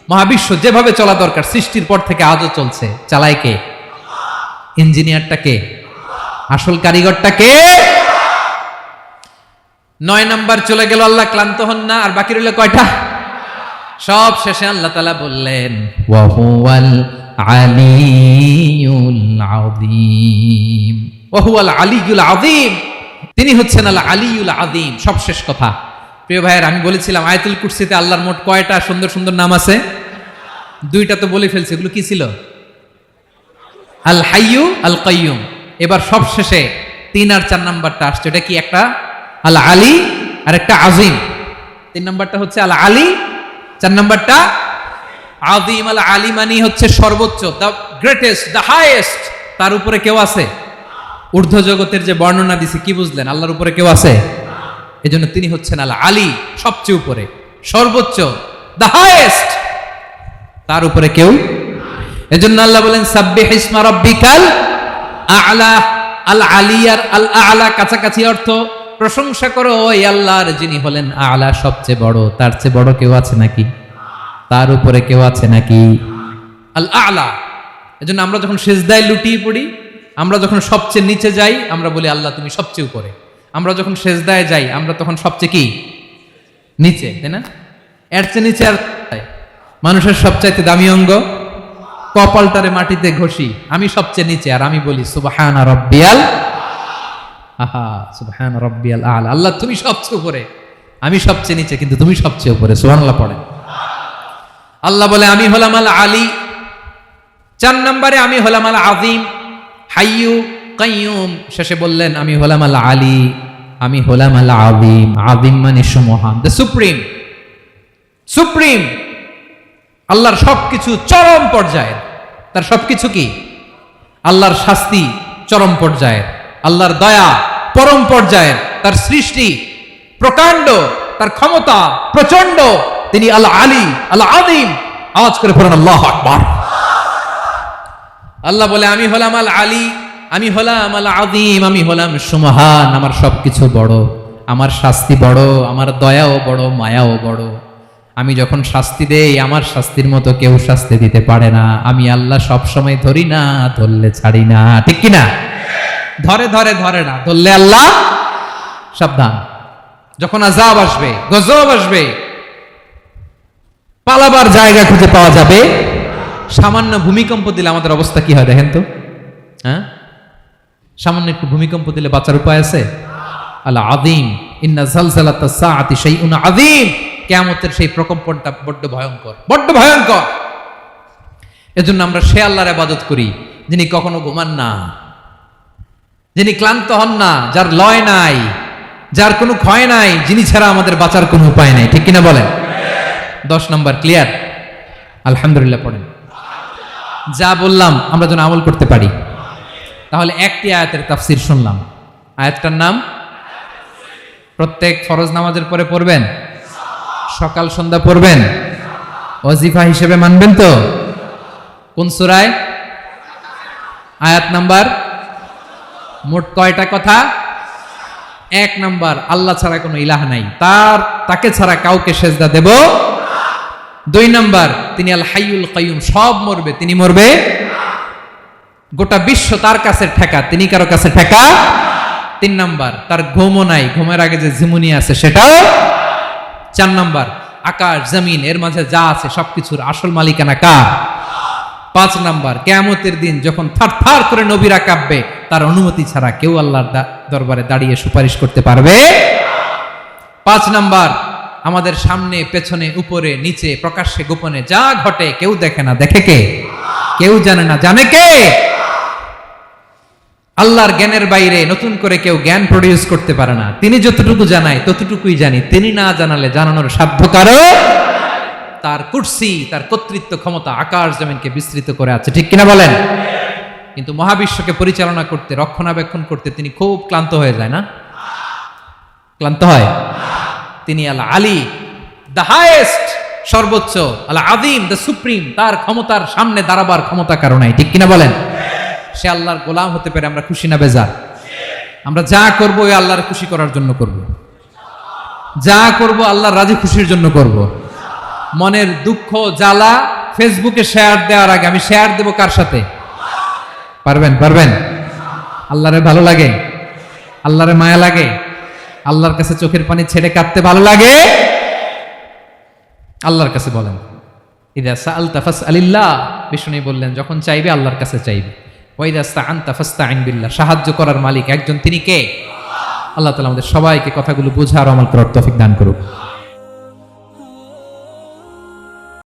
মহাবিশ্ব যেভাবে চলা দরকার সৃষ্টির পর থেকে আজও চলছে। চালায় কে? ইঞ্জিনিয়ারটা কে? আসল কারিগরটা কে? 9 নম্বর চলে গেল, আল্লাহ ক্লান্ত হন না। আর বাকি রইল কয়টা? সব শেষে আল্লাহ তাআলা বললেন ওয়া হুয়াল আলিয়ুল আযীম, ওয়া হুয়াল আলিয়ুল আযীম, তিনি হচ্ছেন আল আলিয়ুল আযীম। সবশেষ কথা প্রিয় ভাইয়ের, আমি বলেছিলাম আয়াতুল কুরসিতে আল্লাহর মোট কয়টা সুন্দর সুন্দর নাম আছে? 2টা তো বলে ফেলছি। এগুলো কি ছিল? আল হাইয়ু, আল কাইয়ুম। এবার সবশেষে 3 আর 4 নাম্বারটা আসছে। এটা কি? একটা আল আলী আর একটা আযীম। 3 নাম্বারটা হচ্ছে আল আলী, 4 নাম্বারটা আযীম। আল আলী মানে হচ্ছে সর্বোচ্চ, দ্য গ্রেটেস্ট, দ্য হাইয়েস্ট, তার উপরে কেউ আছে? ঊর্ধ্ব জগতের যে বর্ণনা দিছি কি বুঝলেন? আল্লাহর উপরে কেউ আছে? এজন্য তিনি হচ্ছেন আল আলী, সবচেয়ে উপরে, সর্বোচ্চ, দ্য হাইয়েস্ট। তার উপরে কেউ। এজন্য আল্লাহ বলেন সাব্বিহ ইসমা রাব্বিকাল আ'লা। আল আলিয়ার আল আ'লা কাছাকাছি অর্থ প্রশংসা করো ওই আল্লাহর যিনি হলেন আ'লা, সবচেয়ে বড়। তার চেয়ে বড় কেউ আছে নাকি? তার উপরে কেউ আছে নাকি? আল আ'লা। এজন্য আমরা যখন সিজদায় লুটিয়ে পড়ি, আমরা যখন সবচেয়ে নিচে যাই, আমরা বলি আল্লাহ তুমি সবচেয়ে উপরে। আমরা যখন সিজদায় যাই, আমরা তখন সবচেয়ে কি? নিচে, তাই না? এর চেয়ে নিচে আর মানুষের সবচাইতে দামি অঙ্গ কপালটারে মাটিতে ঘষি, আমি সবচেয়ে নিচে, আর আমি বলি সুবহানা রাব্বিয়াল আহা, সুবহানা রাব্বিয়াল আ'লা। আল্লাহ তুমি সবচেয়ে উপরে, আমি সবচেয়ে নিচে, কিন্তু তুমি সবচেয়ে উপরে। সুবহানাল্লাহ পড়েন। আল্লাহ বলে আমি হলাম আল আলী। 4 নম্বরে আমি হলাম আল আযীম, হাইয়ু কাইয়ুম। শেষে বললেন আমি হলাম আল আলী, আমি হলাম আল আযীম। আযীম মানে সুমহান, দ্য সুপ্রিম। সুপ্রিম আল্লাহর সবকিছু চরম পর্যায়ের। তার সবকিছু কি? আল্লাহর শাস্তি চরম পর্যায়ের, আল্লাহর দয়া পরম পর্যায়ের, তার সৃষ্টি প্রকাণ্ড, তার ক্ষমতা প্রচন্ড। তিনি আল আলী, আল আযীম। আওয়াজ করে পড়েন আল্লাহু আকবার। আল্লাহ বলে আমি হলাম আল আলী, আমি হলাম আল আযীম, আমি হলাম সুমহান। আমার সবকিছু বড়, আমার শাস্তি বড়, আমার দয়াও বড়, মায়াও বড়। আমি যখন শাস্তি দেই, আমার শাস্তির মতো কেউ শাস্তি দিতে পারে না। আমি আল্লাহ সব সময় ধরি না, ধরলে ছাড়ি না, ঠিক কি না? ধরে ধরে ধরে না, ধরলে আল্লাহ সাবধান। যখন আযাব আসবে, গজব আসবে, পালাবার জায়গা খুঁজে পাওয়া যাবে। সামান্য ভূমিকম্প দিলে আমাদের অবস্থা কি হয় দেখেন তো? হ্যাঁ, সামান্য একটু ভূমিকম্প দিলে বাঁচার উপায় আছে? আল আযীম, ইন্না যালজালাতাস সাআতি শাইউন আযীম। কিয়ামতের সেই প্রকম্পনটা বড্ড ভয়ঙ্কর, বড্ড ভয়ঙ্কর। এজন্য আমরা সে আল্লাহর ইবাদত করি যিনি কখনো ঘুমান না, যিনি ক্লান্ত হন না, যার লয় নাই, যার কোনো ক্ষয় নাই, যিনি ছাড়া আমাদের বাঁচার কোনো উপায় নাই, ঠিক কিনা বলেন? 10 নম্বর ক্লিয়ার? আলহামদুলিল্লাহ পড়েন। যা বললাম আমরা যেন আমল করতে পারি। তাহলে একটি আয়াতের তাফসীর শুনলাম। আয়াতটার নাম প্রত্যেক ফরজ নামাজের পরে পড়বেন, সকাল সন্ধ্যা পড়বেন, ওয়াজিফা হিসেবে মানবেন তো? কোন সূরায়? আয়াত নাম্বার। মোট কয়টা কথা? 1 নাম্বার, আল্লাহ ছাড়া কোনো ইলাহ নাই, তাকে ছাড়া কাউকে সেজদা দেব। 2 নাম্বার, তিনি আল হাইয়ুল কাইয়ুম, সব মরবে, তিনি মরবে। গোটা বিশ্ব তার কাছে ঠেকা, তিনি কারো কাছে ঠেকা। 3 নাম্বার, তার ঘুমও নাই, ঘুমের আগে যে ঝিমুনি আছে সেটাও। 4 নাম্বার, আকাশ জমিন এর মাঝে যা আছে সবকিছুর আসল মালিকানা কার? 5 নাম্বার, কিয়ামতের দিন যখন থারথার করে নবীরা কাঁপবে, তার অনুমতি ছাড়া কেউ আল্লাহর দরবারে দাঁড়িয়ে সুপারিশ করতে পারবে। 5 নাম্বার, আমাদের সামনে পেছনে উপরে নিচে প্রকাশ্যে গোপনে যা ঘটে কেউ দেখে না, দেখে কে? কেউ জানে না, জানে কে? আল্লাহর জ্ঞানের বাইরে নতুন করে কেউ জ্ঞান প্রডিউস করতে পারে না। তিনি যতটুকু জানায় ততটুকুই জানি, তিনি না জানালে জানানোর সাধ্য কারো। তার কুরসি, তার কর্তৃত্ব ক্ষমতা আকাশ জমিনকে বিস্তৃত করে আছে, ঠিক কিনা বলেন? কিন্তু মহাবিশ্বকে পরিচালনা করতে, রক্ষণাবেক্ষণ করতে তিনি খুব ক্লান্ত হয়ে যায় না? ক্লান্ত হয়? তিনি আল আলী, দ্য হাইয়েস্ট, সর্বোচ্চ, আল আযীম, দ্য সুপ্রিম। তার ক্ষমতার সামনে দাঁড়াবার ক্ষমতা কারো নাই, ঠিক কিনা বলেন? সে আল্লাহর গোলাম হতে পেরে আমরা খুশি না বেজার? আমরা যা করব ওই আল্লাহর খুশি করার জন্য করব, যা করব আল্লাহর রাজি খুশির জন্য করব। মনের দুঃখ জ্বালা ফেসবুকে শেয়ার দেওয়ার আগে আমি শেয়ার দেব কার সাথে? পারবেন? পারবেন? আল্লাহরে ভালো লাগে, আল্লাহরে মায়া লাগে, আল্লাহর কাছে চোখের পানি ছেড়ে কাঁদতে ভালো লাগে? আল্লাহর কাছে বলেন, ইযা সাআলতা ফাসআলিল্লাহ। বিষ্ণু বললেন যখন চাইবে আল্লাহর কাছে চাইবে। ওয়া ইযা ইসতাআনতা ফাসতাইন বিল্লাহ। সাহায্য করার মালিক একজন, তিনি কে? আল্লাহ তাআলা আমাদের সবাইকে কথাগুলো বোঝার আমল করার তৌফিক দান করুক।